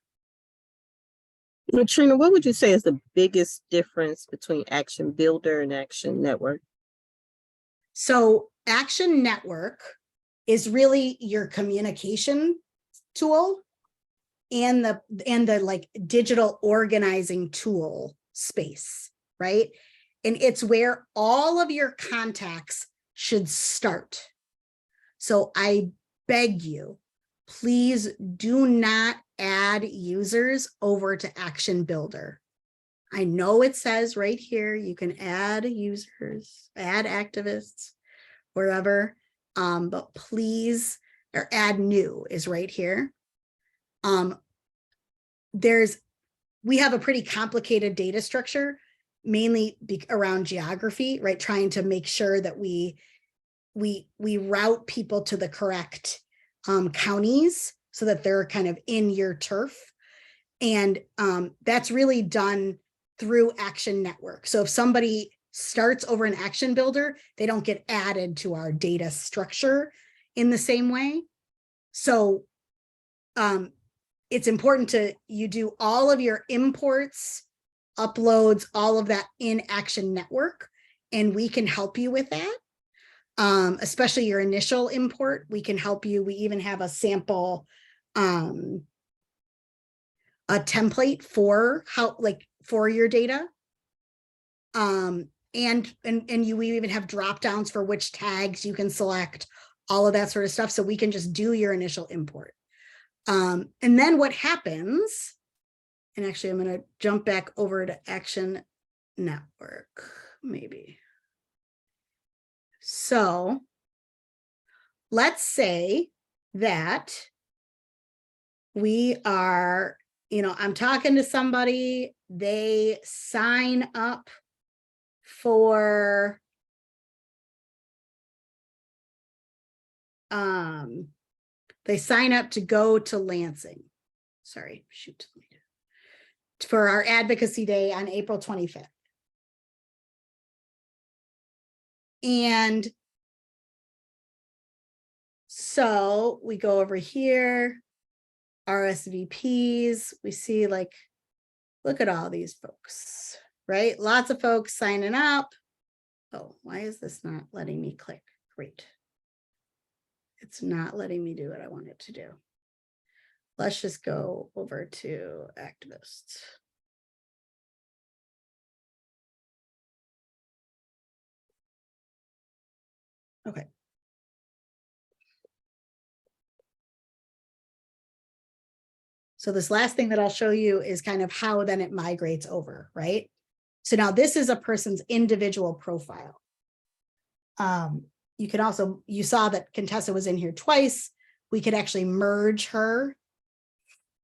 Trina, what would you say is the biggest difference between Action Builder and Action Network? So Action Network is really your communication tool and the like digital organizing tool space, right? And it's where all of your contacts should start. So I beg you, please do not add users over to Action Builder. I know it says right here, you can add users, add activists, wherever, but please, or add new is right here. We have a pretty complicated data structure, mainly around geography, right? Trying to make sure that we route people to the correct counties so that they're kind of in your turf. And that's really done through Action Network. So if somebody starts over an Action Builder, they don't get added to our data structure in the same way. So it's important you do all of your imports, uploads, all of that in Action Network, and we can help you with that. especially your initial import. We can help you. We even have a sample, a template for how, like, for your data. And we even have drop downs for which tags you can select, all of that sort of stuff. So we can just do your initial import. And then what happens, and actually I'm going to jump back over to Action Network, maybe. So let's say that we are, I'm talking to somebody, they sign up for they sign up to go to Lansing. Sorry, shoot. For our advocacy day on April 25th. And so we go over here, RSVPs, we see, like, look at all these folks, right? Lots of folks signing up. Oh, why is this not letting me click? Great. It's not letting me do what I want it to do. Let's just go over to activists. Okay. So this last thing that I'll show you is kind of how then it migrates over, right? So now this is a person's individual profile. You can also, you saw that Contessa was in here twice. We could actually merge her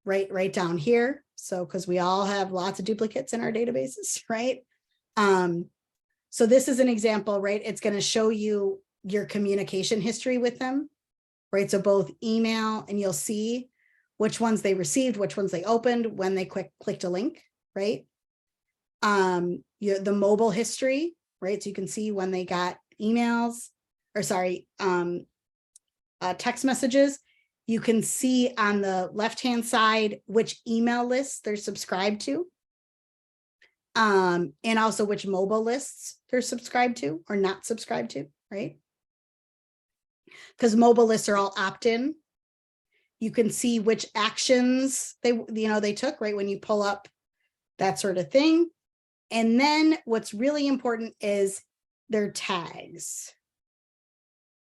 right down here. So, because we all have lots of duplicates in our databases, right? So this is an example, right? It's going to show you your communication history with them, right? So both email, and you'll see which ones they received, which ones they opened, when they clicked a link, right? The mobile history, right? So you can see when they got emails, or sorry, text messages. You can see on the left-hand side which email lists they're subscribed to, and also which mobile lists they're subscribed to or not subscribed to, right? Because mobile lists are all opt-in. You can see which actions they took, right? When you pull up that sort of thing. And then what's really important is their tags.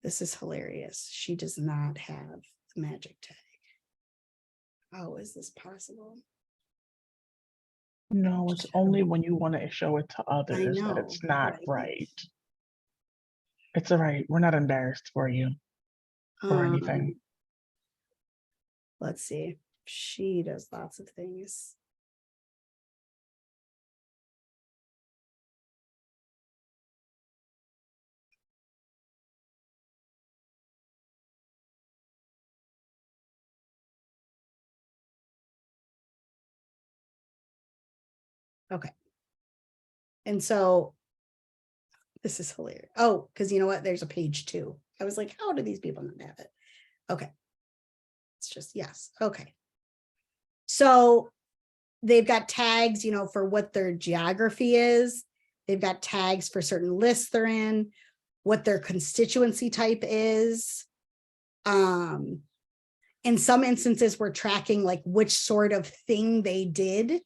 This is hilarious. She does not have the magic tag. How is this possible? No, it's only when you want to show it to others that it's not right. It's all right. We're not embarrassed for you or anything. Let's see. She does lots of things. Okay. And so this is hilarious. Oh, because you know what? There's a page 2. I was like, how do these people not have it? Okay. It's just, yes. Okay. So they've got tags, for what their geography is. They've got tags for certain lists they're in, what their constituency type is. In some instances, we're tracking like which sort of thing they did,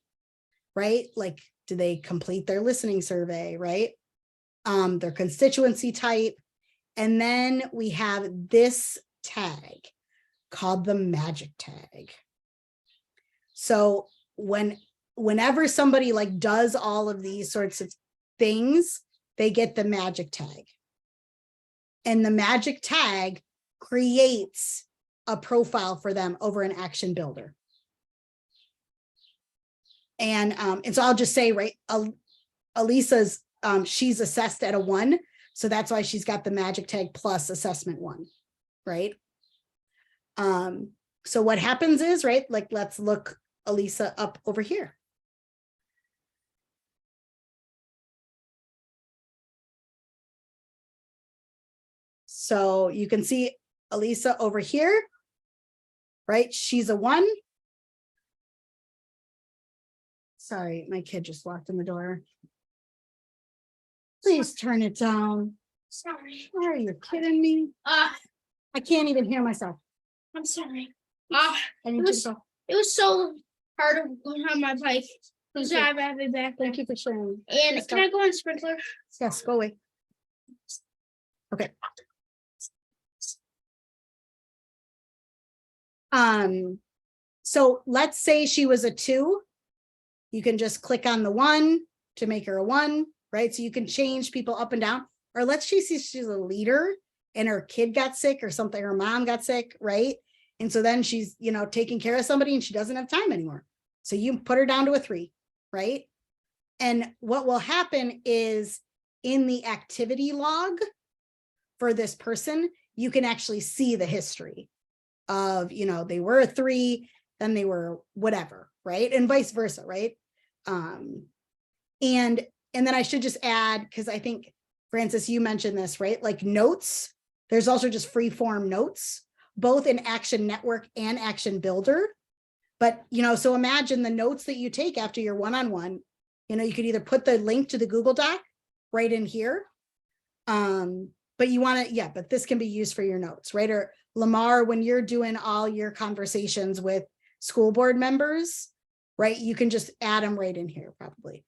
right? Like, did they complete their listening survey, right? Their constituency type. And then we have this tag called the magic tag. So whenever somebody like does all of these sorts of things, they get the magic tag. And the magic tag creates a profile for them over an action builder. And so I'll just say, right, Elisa's, she's assessed at a 1. So that's why she's got the magic tag plus assessment 1, right? So what happens is, right, like, let's look Elisa up over here. So you can see Elisa over here, right? She's a 1. Sorry, my kid just walked in the door. Please turn it down. Sorry. Are you kidding me? I can't even hear myself. I'm sorry. I need you to go. It was so hard going on my bike. Thank So you. I have it back there. Thank you for sharing. And Let's can go. I go on sprinkler? Yes, go away. Okay. So let's say she was a 2. You can just click on the 1 to make her a 1, right? So you can change people up and down. Or let's say she's a leader and her kid got sick or something, her mom got sick, right? And so then she's, taking care of somebody and she doesn't have time anymore. So you put her down to a 3, right? And what will happen is in the activity log for this person, you can actually see the history of, they were a 3, then they were whatever, right? And vice versa, right? And then I should just add, because I think, Francis, you mentioned this, right? Like notes, there's also just free form notes, both in Action Network and Action Builder. But, so imagine the notes that you take after your one-on-one, you could either put the link to the Google Doc right in here. But you want to, but this can be used for your notes, right? Or Lamar, when you're doing all your conversations with school board members, right? You can just add them right in here, probably.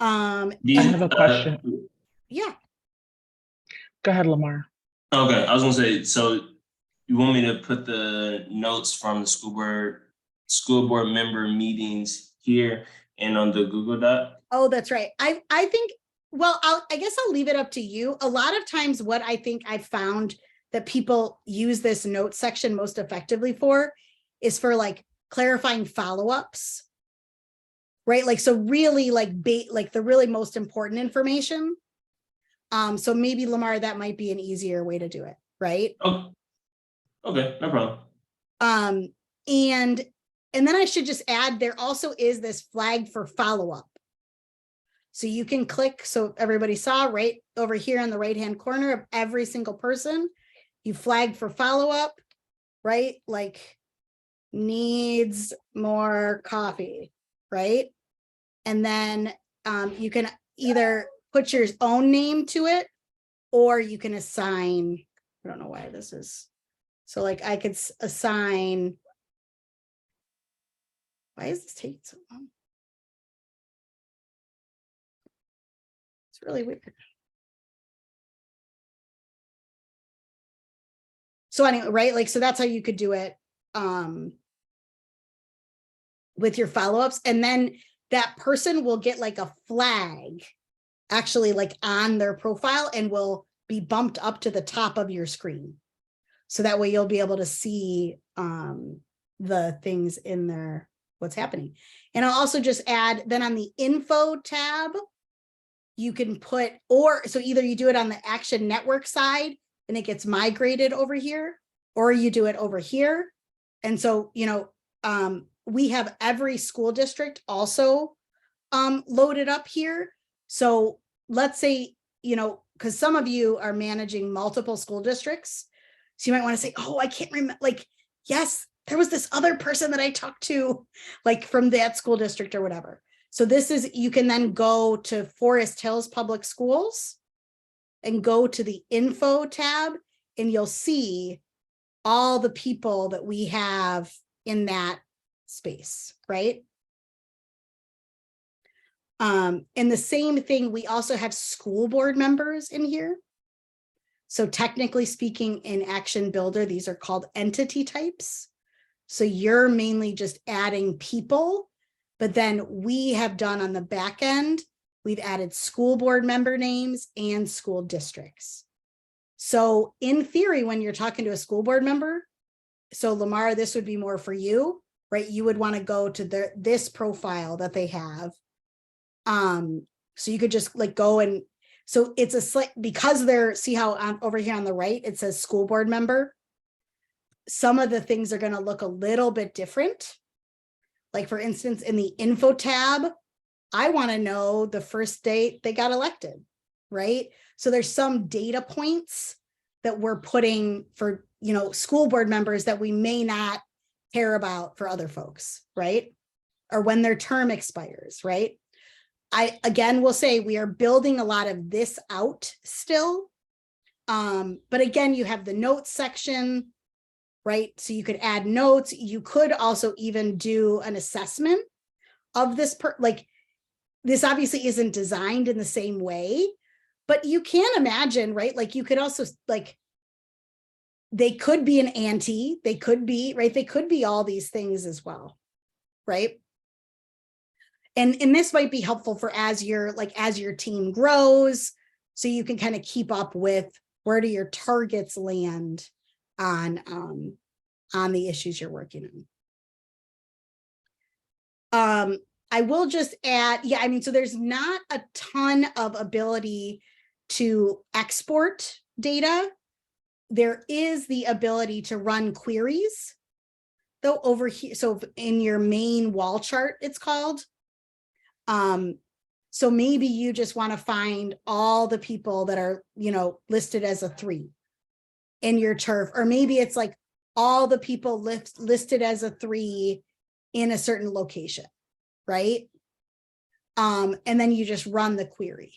I have a question. Yeah. Go ahead, Lamar. Okay, I was gonna say, so you want me to put the notes from the school board member meetings here and on the Google Doc? Oh, that's right. I think, well, I guess I'll leave it up to you. A lot of times what I think I've found that people use this note section most effectively for is for like clarifying follow-ups, right? Like, so really like the really most important information. So maybe Lamar, that might be an easier way to do it, right? Oh, okay, no problem. And then I should just add, there also is this flag for follow-up. So you can click, so everybody saw right over here in the right-hand corner of every single person, you flag for follow-up, right? Like needs more coffee, right? And then you can either put your own name to it, or you can assign, I don't know why this is. So like I could assign, why is this taking so long? It's really weird. So anyway, right? Like, so that's how you could do it with your follow-ups. And then that person will get like a flag actually like on their profile and will be bumped up to the top of your screen. So that way you'll be able to see the things in there, what's happening. And I'll also just add, then on the info tab, you can put, or so either you do it on the Action Network side and it gets migrated over here, or you do it over here. And so, we have every school district also loaded up here. So let's say, because some of you are managing multiple school districts. So you might want to say, oh, I can't remember, like, yes, there was this other person that I talked to, like from that school district or whatever. So this is, you can then go to Forest Hills Public Schools and go to the info tab, and you'll see all the people that we have in that space, right? And the same thing, we also have school board members in here. So technically speaking, in Action Builder, these are called entity types. So you're mainly just adding people, but then we have done on the back end, we've added school board member names and school districts. So in theory, when you're talking to a school board member, so Lamar, this would be more for you, right? You would want to go to this profile that they have. So you could just like go and, so it's a slight, because they're, see how over here on the right, it says school board member. Some of the things are going to look a little bit different. Like for instance, in the info tab, I want to know the first date they got elected, right? So there's some data points that we're putting for, school board members that we may not care about for other folks, right? Or when their term expires, right? I again will say we are building a lot of this out still. But again, you have the notes section, right? So you could add notes. You could also even do an assessment of this, like this obviously isn't designed in the same way, but you can imagine, right? Like you could also like, they could be an auntie, they could be, right? They could be all these things as well, right? And this might be helpful for as your team grows, so you can kind of keep up with where do your targets land on the issues you're working on. I will just add, yeah, I mean, so there's not a ton of ability to export data. There is the ability to run queries, though, over here. So in your main wall chart, it's called. So maybe you just want to find all the people that are, you know, listed as a 3 in your turf, or maybe it's like all the people listed as a 3 in a certain location, right? And then you just run the query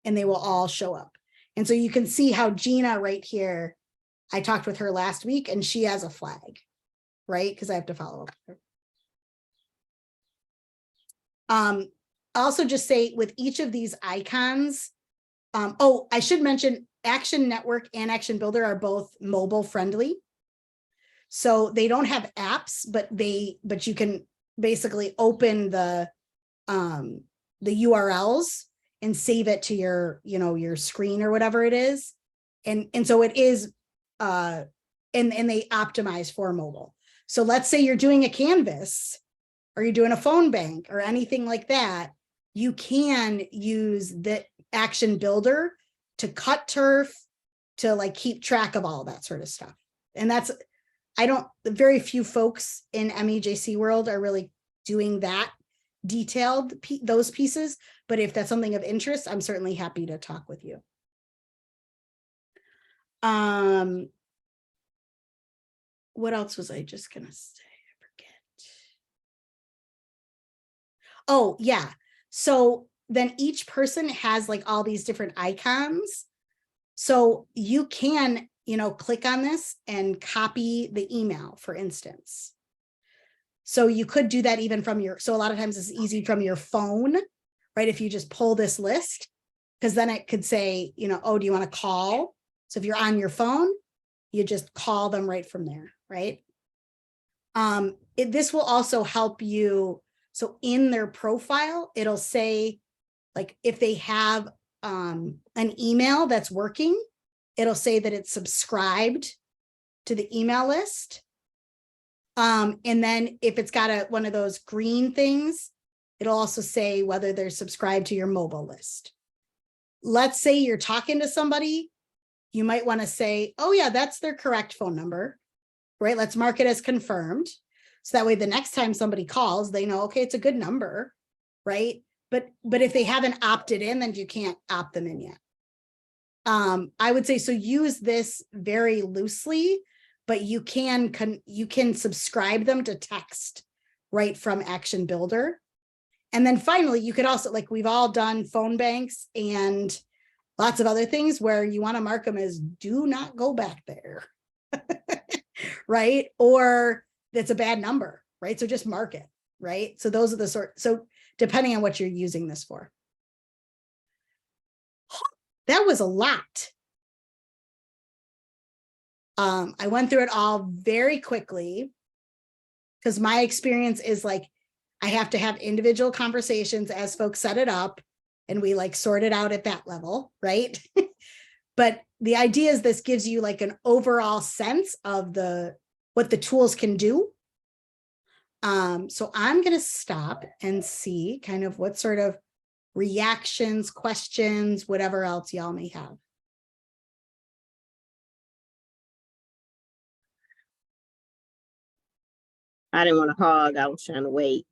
and they will all show up. And so you can see how Gina right here, I talked with her last week and she has a flag, right? Because I have to follow up with her. Also just say with each of these icons, oh, I should mention Action Network and Action Builder are both mobile friendly. So they don't have apps, but you can basically open the URLs and save it to your, you know, your screen or whatever it is. And so it is, and they optimize for mobile. So let's say you're doing a Canvas or you're doing a phone bank or anything like that, you can use the Action Builder to cut turf, to like keep track of all that sort of stuff. And that's, very few folks in MEJC world are really doing that detailed, those pieces. But if that's something of interest, I'm certainly happy to talk with you. What else was I just gonna say? I forget. Oh, yeah. So then each person has like all these different icons. So you can, you know, click on this and copy the email, for instance. So you could do that even from your, so a lot of times it's easy from your phone, right? If you just pull this list, because then it could say, you know, oh, do you want to call? So if you're on your phone, you just call them right from there, right? This will also help you. So in their profile, it'll say, like, if they have an email that's working, it'll say that it's subscribed to the email list. And then if it's got one of those green things, it'll also say whether they're subscribed to your mobile list. Let's say you're talking to somebody, you might want to say, oh yeah, that's their correct phone number, right? Let's mark it as confirmed. So that way the next time somebody calls, they know, okay, it's a good number, right? But if they haven't opted in, then you can't opt them in yet. I would say, so use this very loosely, but you can subscribe them to text right from Action Builder. And then finally, you could also, like we've all done phone banks and lots of other things where you want to mark them as do not go back there, right? Or that's a bad number, right? So just mark it, right? So those are the so depending on what you're using this for. That was a lot. I went through it all very quickly because my experience is like, I have to have individual conversations as folks set it up and we like sort it out at that level, right? But the idea is this gives you like an overall sense of what the tools can do. So I'm going to stop and see kind of what sort of reactions, questions, whatever else y'all may have. I didn't want to hog. I was trying to wait.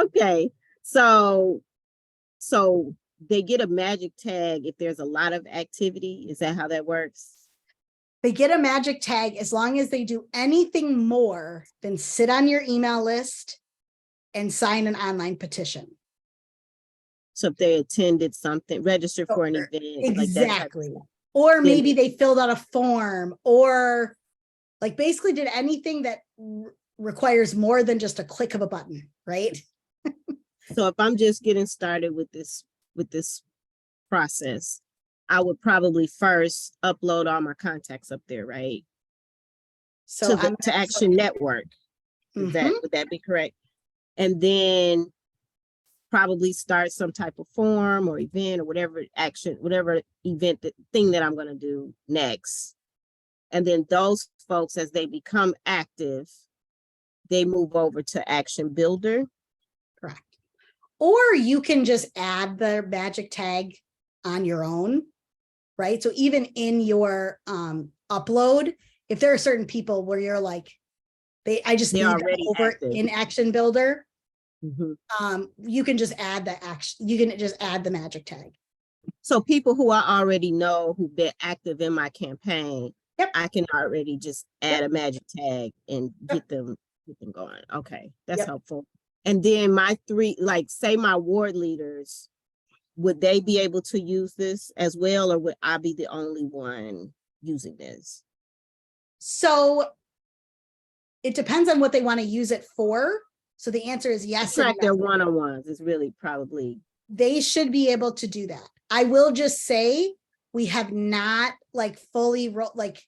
Okay, so they get a magic tag if there's a lot of activity. Is that how that works? They get a magic tag as long as they do anything more than sit on your email list and sign an online petition. So if they attended something, registered for an Or- event, like that type of Exactly. stuff. Or Then- maybe they filled out a form, or like basically did anything that requires more than just a click of a button, right? So if I'm just getting started with this process, I would probably first upload all my contacts up there, right? So I'm To Action Network. Is that, Mhm. would that be correct? And then probably start some type of form or event or whatever event, thing that I'm gonna do next. And then those folks, as they become active, they move over to Action Builder. Correct. Or you can just add the magic tag on your own, right? So even in your upload, if there are certain people where you're like, I just They're need them already over active. in Action Builder, Mhm. you can just add the action, you can just add the magic tag. So people who I already know who've been active in my campaign, Yep. I can already just add a magic tag and Yep. get them going. Okay, that's Yep. helpful. And then my three, like say my ward leaders, would they be able to use this as well, or would I be the only one using this? So it depends on what they want to use it for. So the answer is yes. and Track no. their one-on-ones is really probably, They should be able to do that. I will just say, we have not like fully like,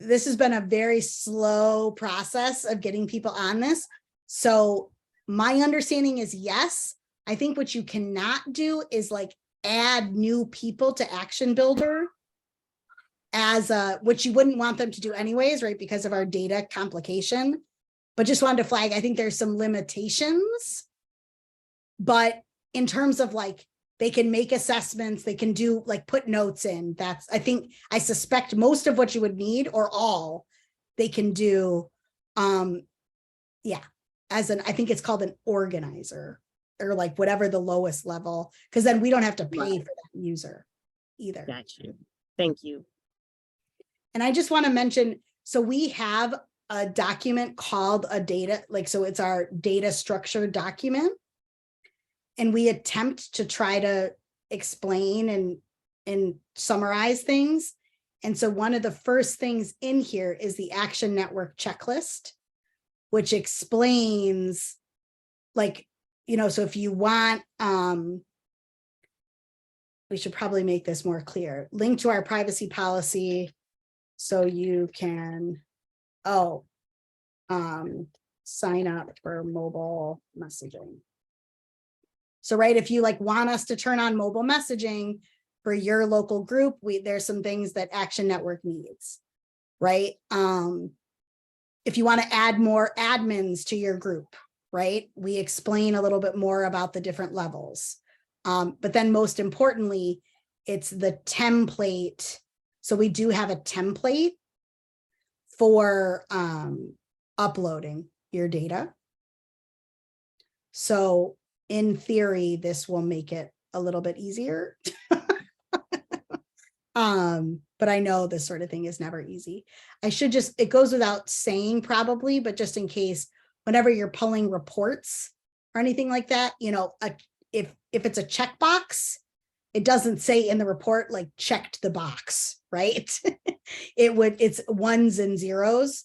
this has been a very slow process of getting people on this. So my understanding is yes. I think what you cannot do is like add new people to Action Builder as which you wouldn't want them to do anyways, right? Because of our data complication. But just wanted to flag, I think there's some limitations. But in terms of like, they can make assessments, they can do like put notes in. That's, I suspect most of what you would need, or all, they can do. Yeah, I think it's called an organizer, or like whatever the lowest level, because then we don't have to pay Right. for that user either. got you. Thank you. And I just want to mention, so we have a document called a data, like, so it's our data structure document. And we attempt to try to explain and summarize things. And so one of the first things in here is the Action Network checklist, which explains, like, so if you want, we should probably make this more clear. Link to our privacy policy so you can, sign up for mobile messaging. So, right, if you like want us to turn on mobile messaging for your local group, there's some things that Action Network needs, right? If you want to add more admins to your group, right? We explain a little bit more about the different levels. But then most importantly, it's the template. So we do have a template for uploading your data. So in theory, this will make it a little bit easier. But I know this sort of thing is never easy. It goes without saying probably, but just in case, whenever you're pulling reports or anything like that, if it's a checkbox, it doesn't say in the report, like checked the box, right? It's ones and zeros,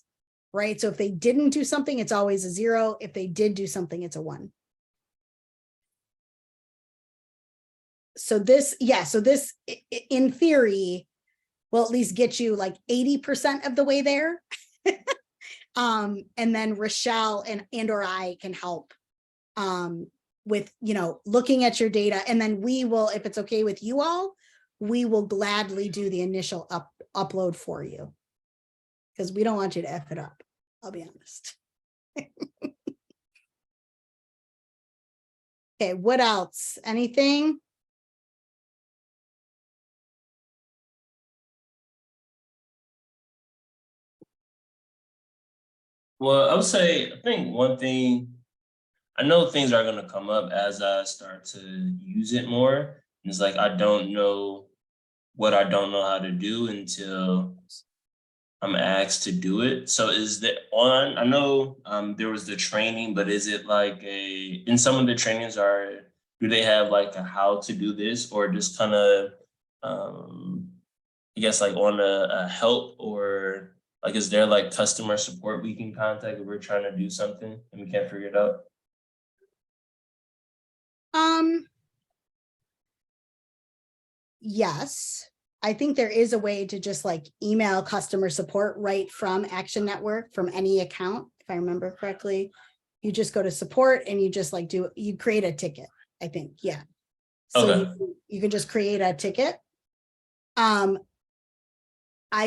right? So if they didn't do something, it's always a 0. If they did do something, it's a 1. So this in theory will at least get you like 80% of the way there. And then Rochelle and or I can help with, looking at your data. And then we will, if it's okay with you all, we will gladly do the initial upload for you, because we don't want you to F it up. I'll be honest. Okay, what else? Anything? Well, I would say, I think one thing, I know things are gonna come up as I start to use it more. And it's like, I don't know what I don't know how to do until asked to do it. So is that on, I know there was the training, but is it like in some of the trainings do they have like a how to do this, or just kind of, I guess like on a help, or like, is there like customer support we can contact if we're trying to do something and we can't figure it out? Yes, I think there is a way to just like email customer support right from Action Network from any account, if I remember correctly. You just go to support and you just like you create a ticket, I think, yeah. So Okay. you can just create a ticket. I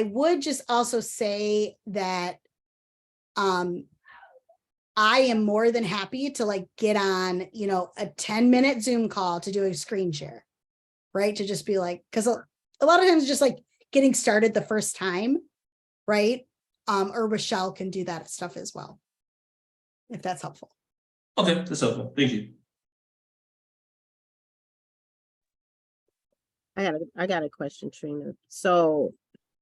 would just also say that I am more than happy to like get on, you know, a 10-minute Zoom call to do a screen share, right? To just be like, because a lot of times just like getting started the first time, right? Or Rochelle can do that stuff as well, if that's helpful. Okay, that's helpful. Thank you. I got a question, Trina. So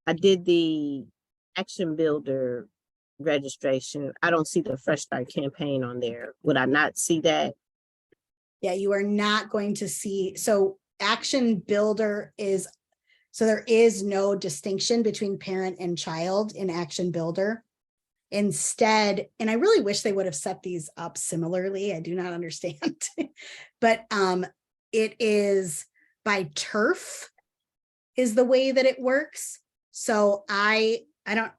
I did the Action Builder registration. I don't see the Fresh Start campaign on there. Would I not see that? Yeah, you are not going to see, so Action Builder is, so there is no distinction between parent and child in Action Builder. Instead, and I really wish they would have set these up similarly. I do not understand, but it is by turf is the way that it works. So I don't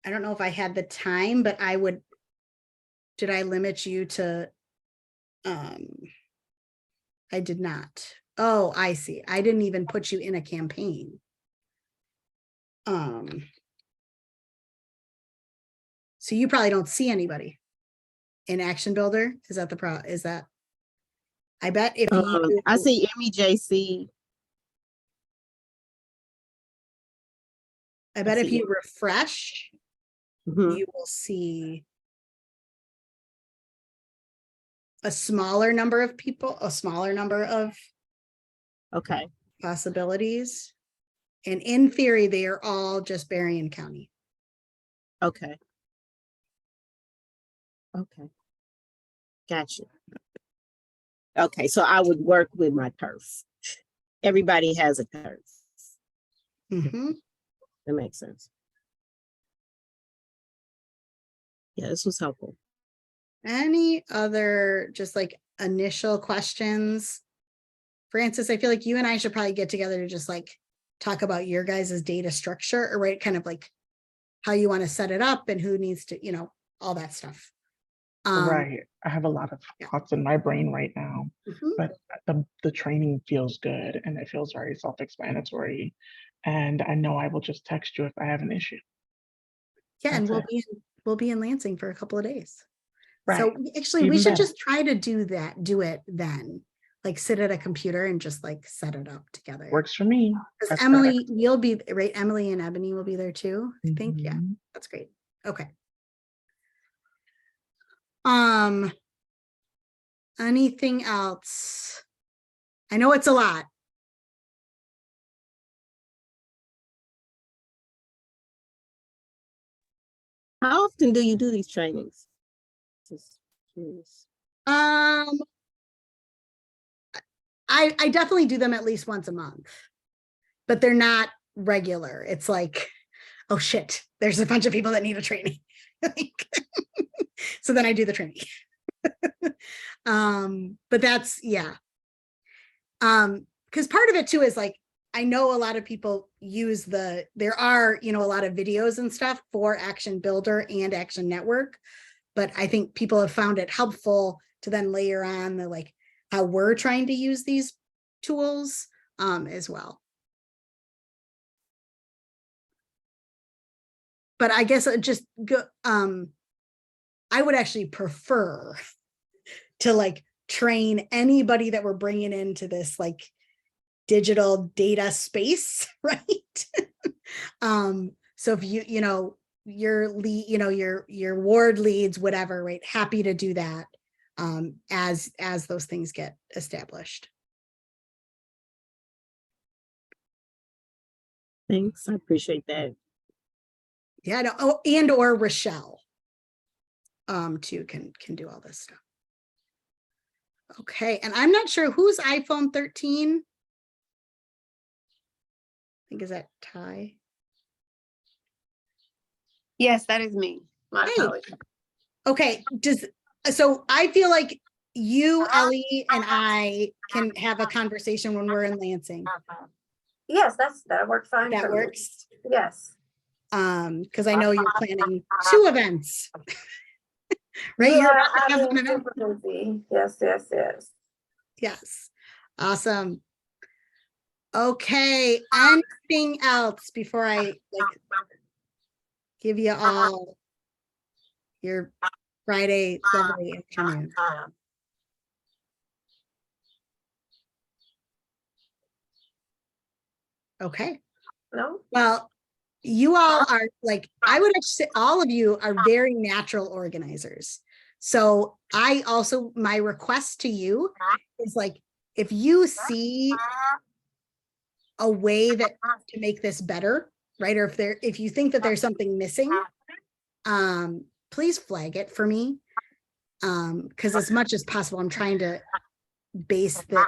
know if I had the time, but did I limit you to, I did not. Oh, I see. I didn't even put you in a campaign. So you probably don't see anybody in Action Builder. Is that the problem? Is that? I bet if you, I see MEJC. I bet if see you refresh, Mhm. you will see a smaller number of people, a smaller number of Okay, possibilities. And in theory, they are all just Berrien County. okay. Okay. Gotcha. Okay, so I would work with my turf. Everybody has a turf. Mhm. That makes sense. Yeah, this was helpful. Any other just like initial questions? Francis, I feel like you and I should probably get together to just like talk about your guys' data structure, or right, kind of like how you want to set it up and who needs to, you know, all that stuff. Right. I have a lot of yeah. thoughts in my brain right now, Mhm. but the training feels good and it feels very self-explanatory. And I know I will just text you if I have an issue. Yeah, and That's it. we'll be in Lansing for a couple of days. Right. So actually we Even should better. just try to do it then. Like sit at a computer and just like set it up together. Works for me. Because That's Emily, correct. you'll be right. Emily and Ebony will be there too. I think. Yeah, Mhm. that's great. Okay. Anything else? I know it's a lot. How often do you do these trainings? Just curious. I definitely do them at least once a month, but they're not regular. It's like, oh shit, there's a bunch of people that need a training. So then I do the training. But that's, yeah. Because part of it too is like, I know a lot of people use there are, you know, a lot of videos and stuff for Action Builder and Action Network, but I think people have found it helpful to then layer on the like how we're trying to use these tools as well. But I guess it just go, I would actually prefer to like train anybody that we're bringing into this like digital data space, right? So if you know, your lead, you know, your ward leads, whatever, right? Happy to do that as those things get established. Thanks, I appreciate that. Yeah, no, oh, and or Rochelle. Too can do all this stuff. Okay, and I'm not sure who's iPhone 13. I think is that Ty? Yes, that is me. My Hey. apologies. Okay, so I feel like you, Ellie, and I can have a conversation when we're in Lansing. Yes, that works fine. That for me. works. Yes. Because I know you're planning 2 events. Right? Yeah, You're about to I've have been an event. super busy. Yes. Yes. Awesome. Okay. Anything else before I like give you all your Friday lovely afternoon? Okay. No? Well, you all are like, I would actually say all of you are very natural organizers. So I also, my request to you is like, if you see a way that to make this better, right? Or if you think that there's something missing, please flag it for me. Because as much as possible, I'm trying to base the,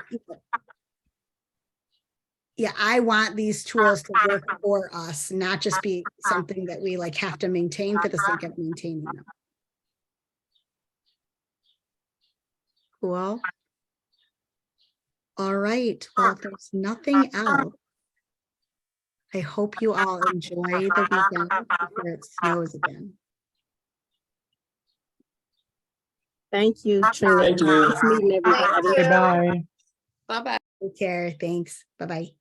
yeah, I want these tools to work for us, not just be something that we like have to maintain for the sake of maintaining them. Cool. All right. Well, if there's nothing else, I hope you all enjoy the weekend before it snows again. Thank you, Trina. Thank you. Nice meeting everybody. Thank you. Goodbye. Bye-bye. Take care. Thanks. Bye-bye.